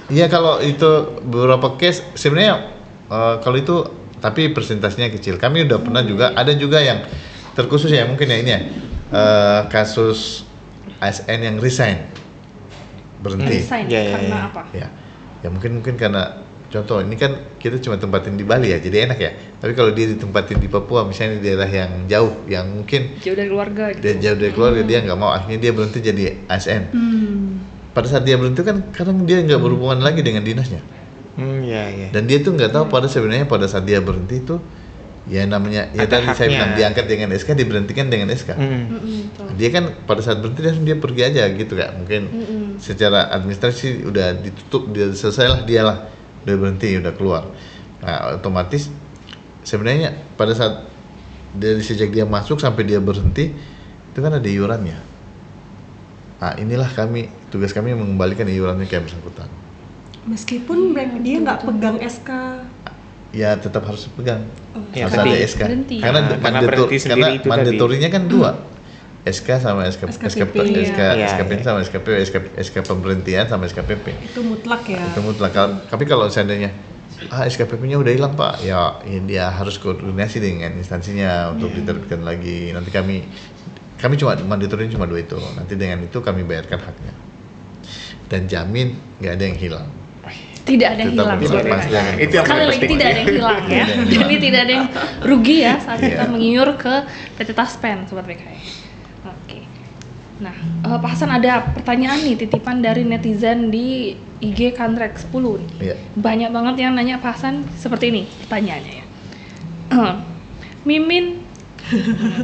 Iya kalau itu beberapa case sebenarnya kalau itu tapi persentasenya kecil. Kami udah pernah juga, ada juga yang terkhusus ya mungkin ya ini ya kasus ASN yang resign, berhenti. Resign Iya, iya, karena iya. apa? Ya mungkin karena contoh ini kan kita cuma tempatin di Bali ya, jadi enak ya. Tapi kalau dia ditempatin di Papua misalnya di daerah yang jauh, yang mungkin Jauh dari keluarga gitu. dia jauh dari keluarga, dia nggak mau, akhirnya dia berhenti jadi ASN. Pada saat dia berhenti kan kadang dia nggak berhubungan lagi dengan dinasnya. Iya. Dan dia tuh nggak tahu sebenarnya pada saat dia berhenti itu ya namanya ya Ada tadi saya haknya. bilang diangkat dengan SK, diberhentikan dengan SK. Betul. Dia kan pada saat berhenti langsung dia pergi aja gitu kak. Mungkin secara administrasi udah ditutup, dia selesai lah, dia lah udah berhenti, udah keluar. Nah otomatis sebenarnya pada saat dari sejak dia masuk sampai dia berhenti itu kan ada iurannya. Nah inilah tugas kami mengembalikan iurannya ke yang bersangkutan. Meskipun dia nggak pegang SK. Ya tetap harus pegang, Ya, harus tapi ada SK. berhenti. Karena Nah, karena berhenti sendiri karena itu tadi. mandatorinya kan dua, SK sama SKPP, Iya. SKPP sama SKP, SK pemberhentian sama SKPP. Itu mutlak ya. Itu mutlak. Tapi kalau seandainya SKPP-nya udah hilang pak, ya dia harus koordinasi dengan instansinya untuk diterbitkan lagi. Nanti kami cuma mandatorinya cuma dua itu. Nanti dengan itu kami bayarkan haknya dan jamin nggak ada yang hilang. Tidak ada yang Tetap hilang. bisa, Sobat pasti BK. ada yang Itu yang Sekali paling lagi penting. tidak ada yang hilang ya. Tidak ada yang Jadi hilang. tidak ada yang rugi ya saat kita Iya. mengiur ke PT Taspen, Sobat BKN. Oke. Nah, Pak Hasan ada pertanyaan nih titipan dari netizen di IG Kantrek 10 nih. Iya. Banyak banget yang nanya Pak Hasan seperti ini pertanyaannya ya. Mimin,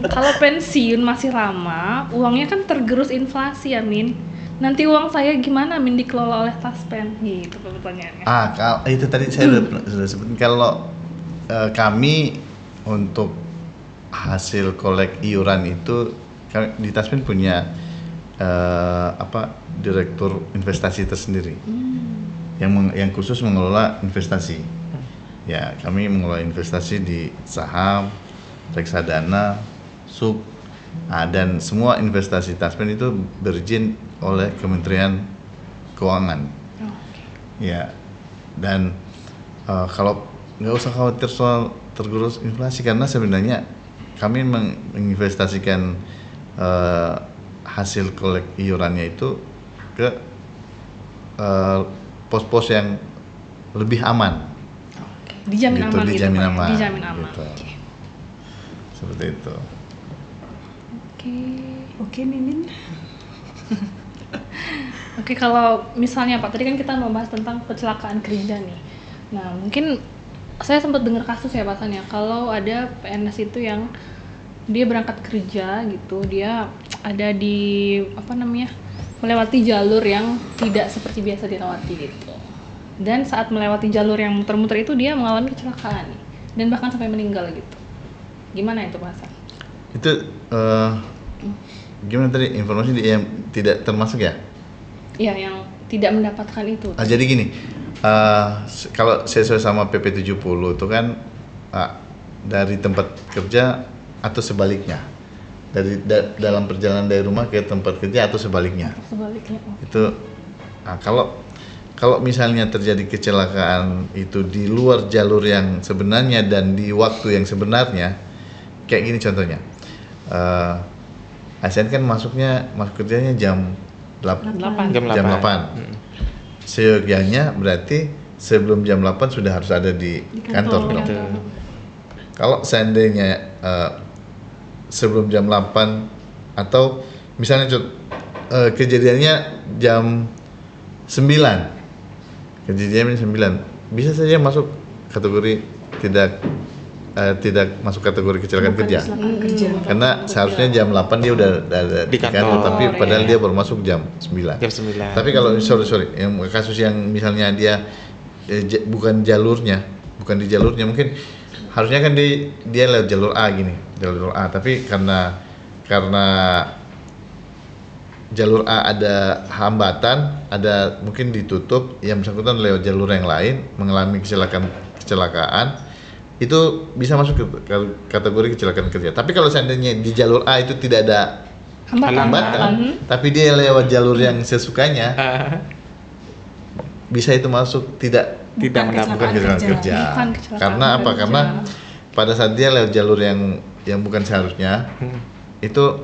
kalau pensiun masih lama, uangnya kan tergerus inflasi ya Min. Nanti uang saya gimana Min dikelola oleh Taspen? Gitu pertanyaannya. Itu tadi saya sudah sebutin kalau kami untuk hasil kolek iuran itu di Taspen punya direktur investasi tersendiri yang khusus mengelola investasi. Ya kami mengelola investasi di saham, reksadana, sub Nah, dan semua investasi Taspen itu berizin oleh Kementerian Keuangan. Ya, dan kalau nggak usah khawatir soal tergerus inflasi, karena sebenarnya kami menginvestasikan hasil kolek iurannya itu ke pos-pos yang lebih aman. Dijamin Gitu, aman dijamin gitu, Pak. aman, Dijamin aman. gitu. Oke. Seperti itu. Oke. Oke, Mimin. Oke, kalau misalnya Pak, tadi kan kita membahas tentang kecelakaan kerja nih. Nah, mungkin saya sempat dengar kasus ya Pak San ya, kalau ada PNS itu yang dia berangkat kerja gitu, dia ada di melewati jalur yang tidak seperti biasa dilewati gitu. Dan saat melewati jalur yang muter-muter itu dia mengalami kecelakaan nih, dan bahkan sampai meninggal gitu. Gimana itu Pak Hasan? Itu gimana tadi informasi yang tidak termasuk ya? Iya, yang tidak mendapatkan itu. Jadi gini, kalau sesuai sama PP 70 itu kan dari tempat kerja atau sebaliknya, dalam perjalanan dari rumah ke tempat kerja atau sebaliknya. Sebaliknya. Itu kalau misalnya terjadi kecelakaan itu di luar jalur yang sebenarnya dan di waktu yang sebenarnya, kayak gini contohnya. ASN kan masuk kerjanya jam 8. Jam 8. Jam 8. Seyogianya berarti sebelum jam 8 sudah harus ada di kantor dong. Betul. Kalau seandainya sebelum jam 8 atau misalnya kejadiannya jam 9. Kejadiannya 9. Bisa saja masuk kategori tidak masuk kategori kecelakaan kerja. Karena seharusnya jam 8 dia udah ada di kantor, tapi padahal dia baru masuk jam 9. Jam 9. Tapi kalau sorry, yang kasus yang misalnya dia bukan di jalurnya, mungkin harusnya kan dia lewat jalur A gini, jalur A. Tapi karena jalur A ada hambatan, ada mungkin ditutup, yang bersangkutan lewat jalur yang lain mengalami kecelakaan, itu bisa masuk ke kategori kecelakaan kerja. Tapi kalau seandainya di jalur A itu tidak ada hambatan, tapi dia lewat jalur yang sesukanya, bisa itu masuk tidak mendapatkan kecelakaan kerja. Karena apa? Karena pada saat dia lewat jalur yang bukan seharusnya, itu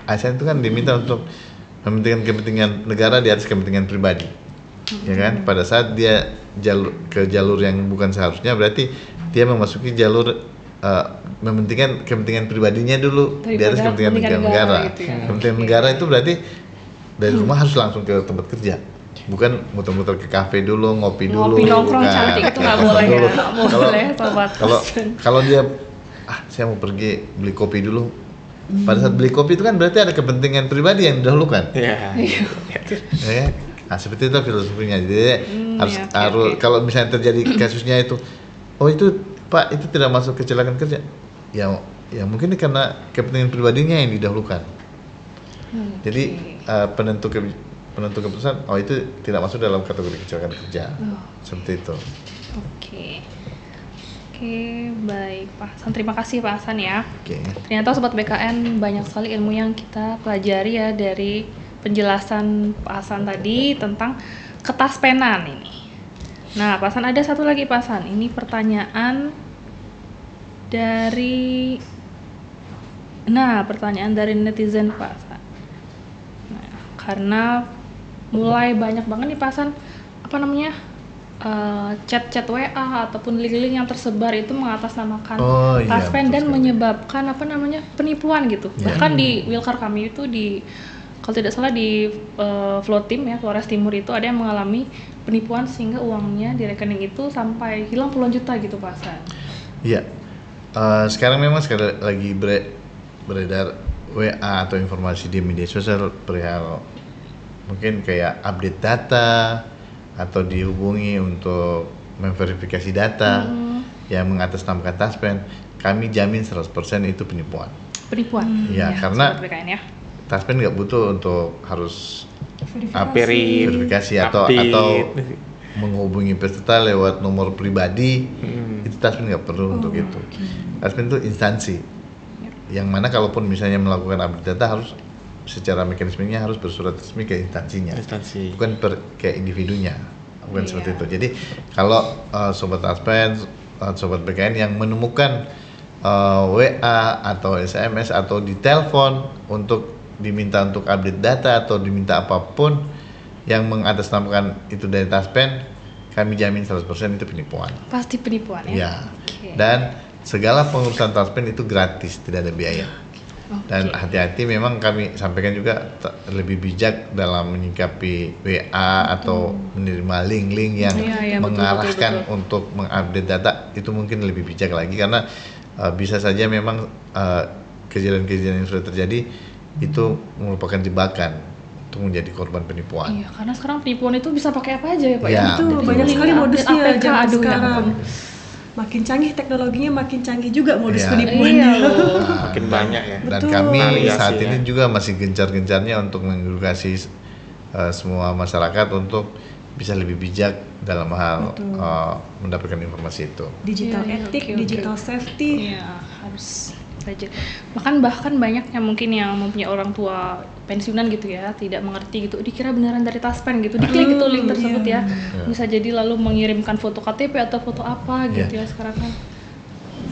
ASN itu kan diminta untuk mementingkan kepentingan negara di atas kepentingan pribadi, ya kan? Pada saat dia ke jalur yang bukan seharusnya, berarti dia memasuki jalur mementingkan kepentingan pribadinya dulu di atas kepentingan negara. Gitu ya. Kepentingan negara itu berarti dari rumah harus langsung ke tempat kerja, bukan muter-muter ke kafe dulu, ngopi nongkrong cantik itu nggak boleh ya, nggak boleh sobat. Kalau dia saya mau pergi beli kopi dulu, pada saat beli kopi itu kan berarti ada kepentingan pribadi yang didahulukan. Iya. Ya, nah seperti itu filosofinya. Jadi harus kalau misalnya terjadi kasusnya itu, oh itu Pak itu tidak masuk kecelakaan kerja, ya mungkin karena kepentingan pribadinya yang didahulukan. Jadi penentu keputusan, oh itu tidak masuk dalam kategori kecelakaan kerja, seperti itu. Oke, baik Pak Hasan, terima kasih Pak Hasan ya. Oke. Ternyata sobat BKN banyak sekali ilmu yang kita pelajari ya dari penjelasan Pak Hasan tadi tentang ketaspenan ini. Nah, Pak Hasan ada satu lagi Pak Hasan. Ini pertanyaan dari netizen Pak Hasan. Nah, karena mulai banyak banget nih Pak Hasan chat-chat WA ataupun link-link yang tersebar itu mengatasnamakan Taspen dan menyebabkan penipuan gitu. Bahkan di Wilkar kami itu kalau tidak salah di Flotim ya, Flores Timur itu ada yang mengalami penipuan sehingga uangnya di rekening itu sampai hilang puluhan juta gitu Pak Hasan. Iya. Sekarang memang sekali lagi beredar WA atau informasi di media sosial perihal mungkin kayak update data atau dihubungi untuk memverifikasi data yang mengatasnamakan Taspen. Kami jamin 100% itu penipuan. Ya, karena Taspen nggak butuh untuk harus verifikasi atau menghubungi peserta lewat nomor pribadi. Itu Taspen nggak perlu untuk itu. Taspen itu instansi. yang mana kalaupun misalnya melakukan update data harus secara mekanismenya harus bersurat resmi ke instansinya, bukan ke individunya, bukan seperti itu. Jadi kalau sobat Taspen, sobat BKN yang menemukan WA atau SMS atau di telepon untuk diminta untuk update data atau diminta apapun yang mengatasnamakan itu dari Taspen, kami jamin 100% itu penipuan. Pasti penipuan ya? Ya. Dan segala pengurusan Taspen itu gratis, tidak ada biaya. Dan hati-hati, memang kami sampaikan juga lebih bijak dalam menyikapi WA atau menerima link-link yang mengarahkan betul. Untuk mengupdate data, itu mungkin lebih bijak lagi karena bisa saja memang kejadian-kejadian yang sudah terjadi itu merupakan jebakan untuk menjadi korban penipuan. Iya, karena sekarang penipuan itu bisa pakai apa aja ya Pak? Ya, itu banyak sekali modusnya APK, zaman aduh, sekarang. Makin canggih teknologinya, makin canggih juga modus penipuannya. Makin banyak ya. Dan kami saat ini juga masih gencar-gencarnya untuk mengedukasi semua masyarakat untuk bisa lebih bijak dalam hal mendapatkan informasi itu. Digital etik, digital safety. Iya, harus belajar. Bahkan banyak yang mungkin yang mempunyai orang tua pensiunan gitu ya, tidak mengerti gitu, dikira beneran dari Taspen gitu, diklik itu link tersebut ya, bisa jadi lalu mengirimkan foto KTP atau foto apa gitu ya sekarang kan.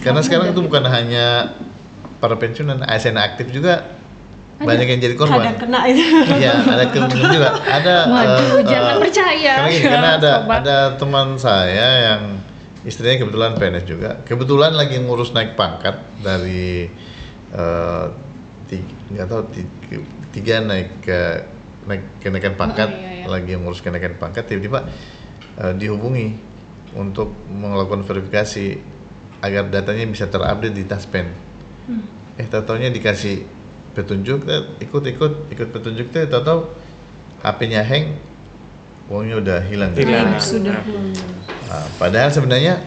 Karena sekarang itu bukan hanya para pensiunan, ASN aktif juga banyak yang jadi korban. Kadang kena itu. Iya, ada kemungkinan juga. Ada. Waduh, jangan percaya. Karena ada teman saya yang istrinya kebetulan PNS juga. Kebetulan lagi ngurus naik pangkat dari tiga naik kenaikan pangkat, lagi ngurus kenaikan pangkat, tiba-tiba dihubungi untuk melakukan verifikasi agar datanya bisa terupdate di Taspen. Tahu-taunya dikasih petunjuk, ikut petunjuk teh, tahu-tahu HP-nya hang, uangnya udah hilang. Sudah. Padahal sebenarnya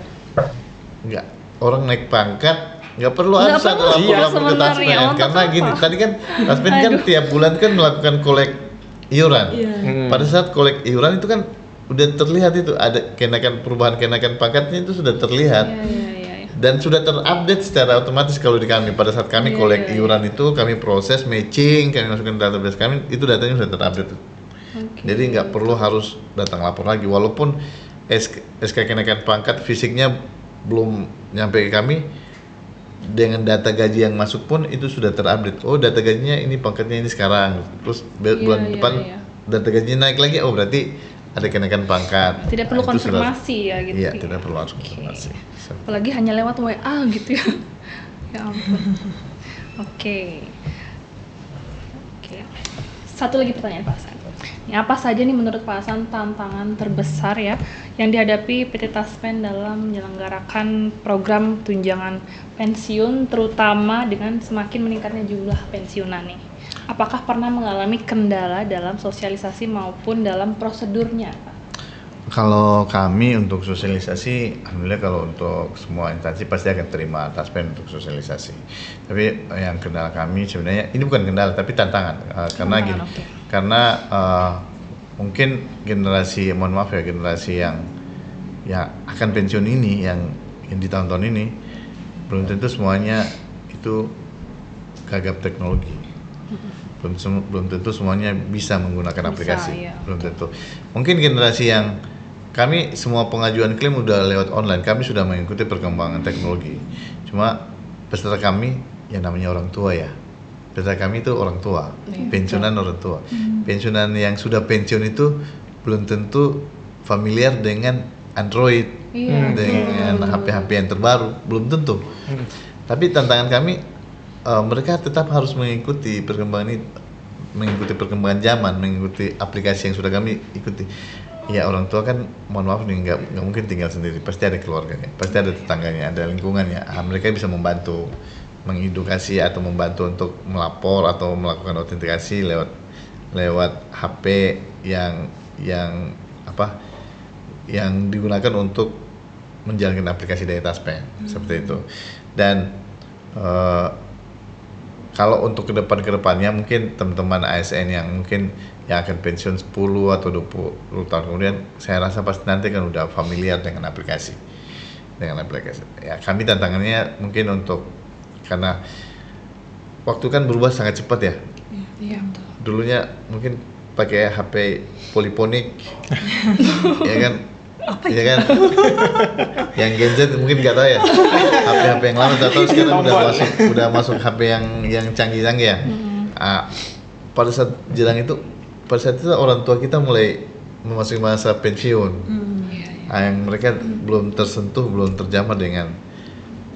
nggak, orang naik pangkat nggak perlu harus ada lapor ke Taspen, karena gini, tadi kan Taspen kan tiap bulan kan melakukan kolek iuran. Pada saat kolek iuran itu kan udah terlihat, itu ada perubahan kenaikan pangkatnya itu sudah terlihat. Dan sudah terupdate secara otomatis kalau di kami. Pada saat kami kolek iuran itu, kami proses matching, kami masukkan database kami, itu datanya sudah terupdate. Jadi nggak perlu harus datang lapor lagi, walaupun SK kenaikan pangkat fisiknya belum nyampe ke kami, dengan data gaji yang masuk pun itu sudah terupdate. Oh, data gajinya ini, pangkatnya ini sekarang. Terus bulan depan data gajinya naik lagi, oh berarti ada kenaikan pangkat. Tidak perlu konfirmasi ya gitu. Iya, tidak perlu harus konfirmasi. Apalagi hanya lewat WA gitu ya. Ya ampun. Oke. Satu lagi pertanyaan Pak Hasan. Apa saja nih menurut Pak Hasan tantangan terbesar ya yang dihadapi PT Taspen dalam menyelenggarakan program tunjangan pensiun, terutama dengan semakin meningkatnya jumlah pensiunan nih? Apakah pernah mengalami kendala dalam sosialisasi maupun dalam prosedurnya, Pak? Kalau kami untuk sosialisasi, alhamdulillah kalau untuk semua instansi pasti akan terima Taspen untuk sosialisasi. Tapi yang kendala kami sebenarnya, ini bukan kendala tapi tantangan, karena gini, karena mungkin generasi, mohon maaf ya, generasi yang akan pensiun ini, yang di tahun-tahun ini, belum tentu semuanya itu gagap teknologi. Belum tentu semuanya bisa menggunakan aplikasi, belum tentu. Mungkin generasi yang kami semua pengajuan klaim udah lewat online, kami sudah mengikuti perkembangan teknologi. Cuma peserta kami yang namanya orang tua ya, peserta kami itu orang tua, pensiunan orang tua. Pensiunan yang sudah pensiun itu belum tentu familiar dengan Android, dengan HP-HP yang terbaru, belum tentu. Tapi tantangan kami, mereka tetap harus mengikuti perkembangan ini, mengikuti perkembangan zaman, mengikuti aplikasi yang sudah kami ikuti. Ya, orang tua kan, mohon maaf nih, nggak mungkin tinggal sendiri, pasti ada keluarganya, pasti ada tetangganya, ada lingkungannya. Mereka bisa membantu mengedukasi atau membantu untuk melapor atau melakukan autentikasi lewat HP yang digunakan untuk menjalankan aplikasi dari Taspen, seperti itu. Dan kalau untuk kedepannya mungkin teman-teman ASN yang mungkin yang akan pensiun 10 atau 20 tahun kemudian, saya rasa pasti nanti kan udah familiar dengan aplikasi. Ya, kami tantangannya mungkin karena waktu kan berubah sangat cepat ya. Iya betul. Dulunya mungkin pakai HP poliponik, ya kan? Ya kan? Yang Gen Z mungkin nggak tahu ya. HP yang lama tahu sekarang udah masuk HP yang canggih-canggih ya. Pada saat itu orang tua kita mulai memasuki masa pensiun. Yang mereka belum tersentuh, belum terjamah dengan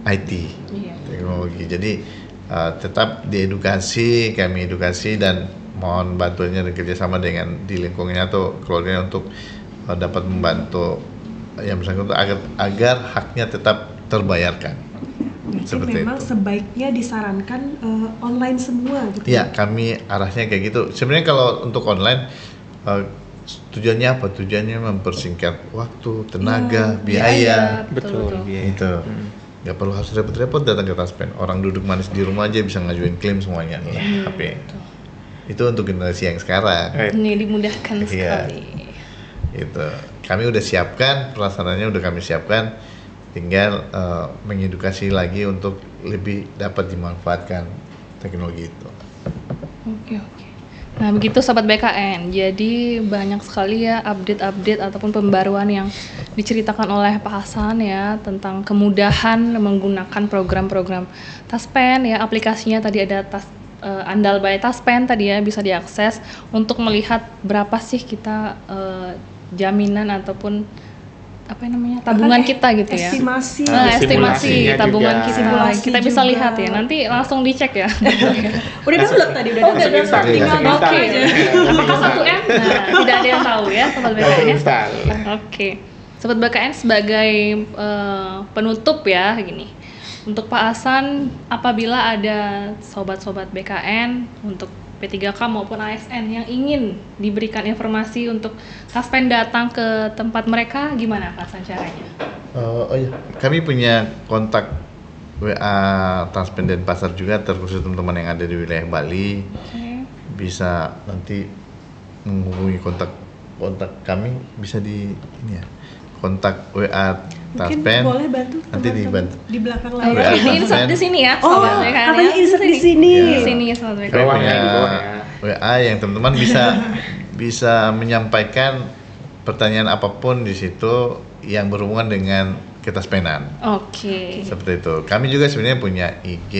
IT, teknologi. Jadi tetap kami edukasi dan mohon bantuannya dan kerjasama dengan di lingkungannya atau keluarganya untuk dapat membantu yang bersangkutan agar haknya tetap terbayarkan. Seperti memang itu. Sebaiknya disarankan online semua gitu. Ya, kami arahnya kayak gitu. Sebenarnya kalau untuk online tujuannya apa? Tujuannya mempersingkat waktu, tenaga, biaya. Betul. Itu. Gak perlu harus repot-repot datang ke Taspen. Orang duduk manis di rumah aja bisa ngajuin klaim semuanya HP. Itu untuk generasi yang sekarang. Ini dimudahkan sekali. Itu. Kami udah siapkan, pelaksanaannya udah kami siapkan. Tinggal mengedukasi lagi untuk lebih dapat dimanfaatkan teknologi itu. Oke. Nah begitu Sobat BKN, jadi banyak sekali ya update ataupun pembaruan yang diceritakan oleh Pak Hasan ya tentang kemudahan menggunakan program-program Taspen ya, aplikasinya tadi ada Andal by Taspen tadi ya, bisa diakses untuk melihat berapa sih kita jaminan ataupun tabungan kita gitu ya. Estimasi tabungan kita bisa lihat ya. Nanti langsung dicek ya. Udah download tadi udah tinggal download aja. Apakah 1M? Nah, tidak ada yang tahu ya Sobat BKN. Oke. Sobat BKN sebagai penutup ya gini. Untuk Pak Hasan, apabila ada sobat-sobat BKN untuk P3K maupun ASN yang ingin diberikan informasi untuk Taspen datang ke tempat mereka, gimana Pak Hasan caranya? Kami punya kontak WA Taspen Denpasar juga, terkhusus teman-teman yang ada di wilayah Bali. Bisa nanti menghubungi kontak kami, bisa di ini ya, kontak WA Taspen. Boleh bantu nanti dibantu di belakang layar. Ini insert di sini ya. Katanya insert di sini. Di sini Sobat BKN. Punya WA yang teman-teman bisa menyampaikan pertanyaan apapun di situ yang berhubungan dengan ketaspenan. Oke. Seperti itu. Kami juga sebenarnya punya IG,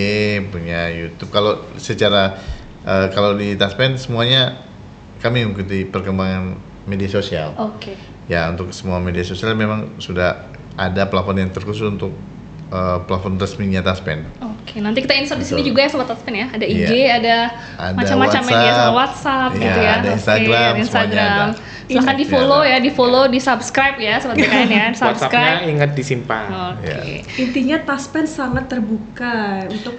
punya YouTube. Kalau secara kalau di Taspen semuanya kami mengikuti perkembangan media sosial. Oke. Ya, untuk semua media sosial memang sudah ada plafon yang terkhusus untuk plafon resminya Taspen. Oke, nanti kita insert di sini juga ya Sobat Taspen ya. Ada IG, ada macam-macam media sama WhatsApp gitu ya. Ada Instagram. Silahkan di follow, di subscribe ya Sobat BKN ya. WhatsApp-nya ingat disimpan. Oke. Intinya Taspen sangat terbuka untuk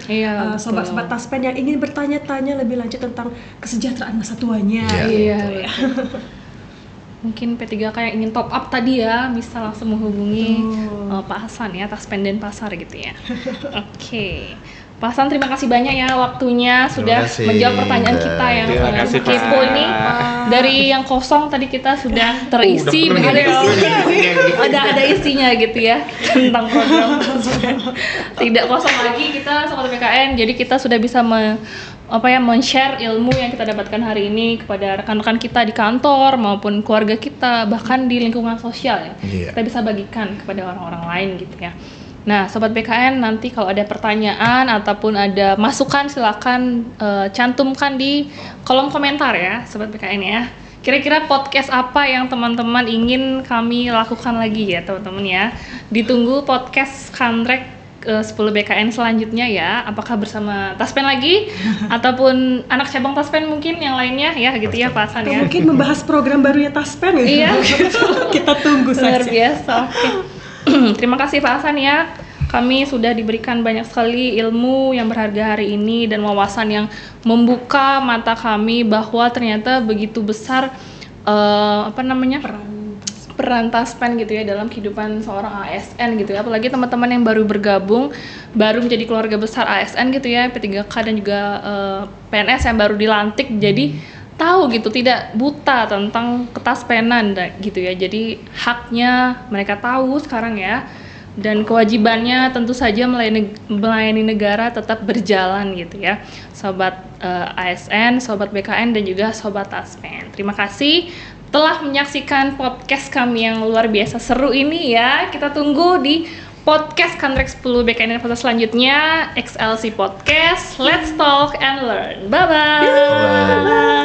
sobat-sobat Taspen yang ingin bertanya-tanya lebih lanjut tentang kesejahteraan masa tuanya. Iya. Mungkin P3K yang ingin top up tadi ya, bisa langsung menghubungi Pak Hasan ya, Taspen Denpasar gitu ya. Oke. Pak Hasan, terima kasih banyak ya waktunya sudah menjawab pertanyaan kita yang kepo ini. Dari yang kosong tadi kita sudah terisi ada isinya gitu ya tentang program. Tidak kosong lagi kita Sobat BKN. Jadi kita sudah bisa men-share ilmu yang kita dapatkan hari ini kepada rekan-rekan kita di kantor maupun keluarga kita, bahkan di lingkungan sosial ya. Kita bisa bagikan kepada orang-orang lain gitu ya. Nah, Sobat BKN, nanti kalau ada pertanyaan ataupun ada masukan silakan cantumkan di kolom komentar ya, Sobat BKN ya. Kira-kira podcast apa yang teman-teman ingin kami lakukan lagi ya, teman-teman ya. Ditunggu podcast Kantrek 10 BKN selanjutnya ya. Apakah bersama Taspen lagi ataupun anak cabang Taspen mungkin yang lainnya ya gitu ya Pak Hasan ya. Mungkin membahas program barunya Taspen ya. Iya. Kita tunggu saja. Luar biasa. Oke. Terima kasih Pak Hasan ya. Kami sudah diberikan banyak sekali ilmu yang berharga hari ini dan wawasan yang membuka mata kami bahwa ternyata begitu besar peran Taspen gitu ya dalam kehidupan seorang ASN gitu ya. Apalagi teman-teman yang baru bergabung, baru menjadi keluarga besar ASN gitu ya, P3K dan juga PNS yang baru dilantik, jadi tahu gitu, tidak buta tentang ketaspenan gitu ya. Jadi haknya mereka tahu sekarang ya. dan kewajibannya tentu saja melayani negara tetap berjalan gitu ya, sobat ASN, sobat BKN dan juga sobat Taspen. Terima kasih telah menyaksikan podcast kami yang luar biasa seru ini ya. Kita tunggu di podcast Kantrek 10 BKN dan Pasar selanjutnya, XLC Podcast. Let's talk and learn. Bye bye.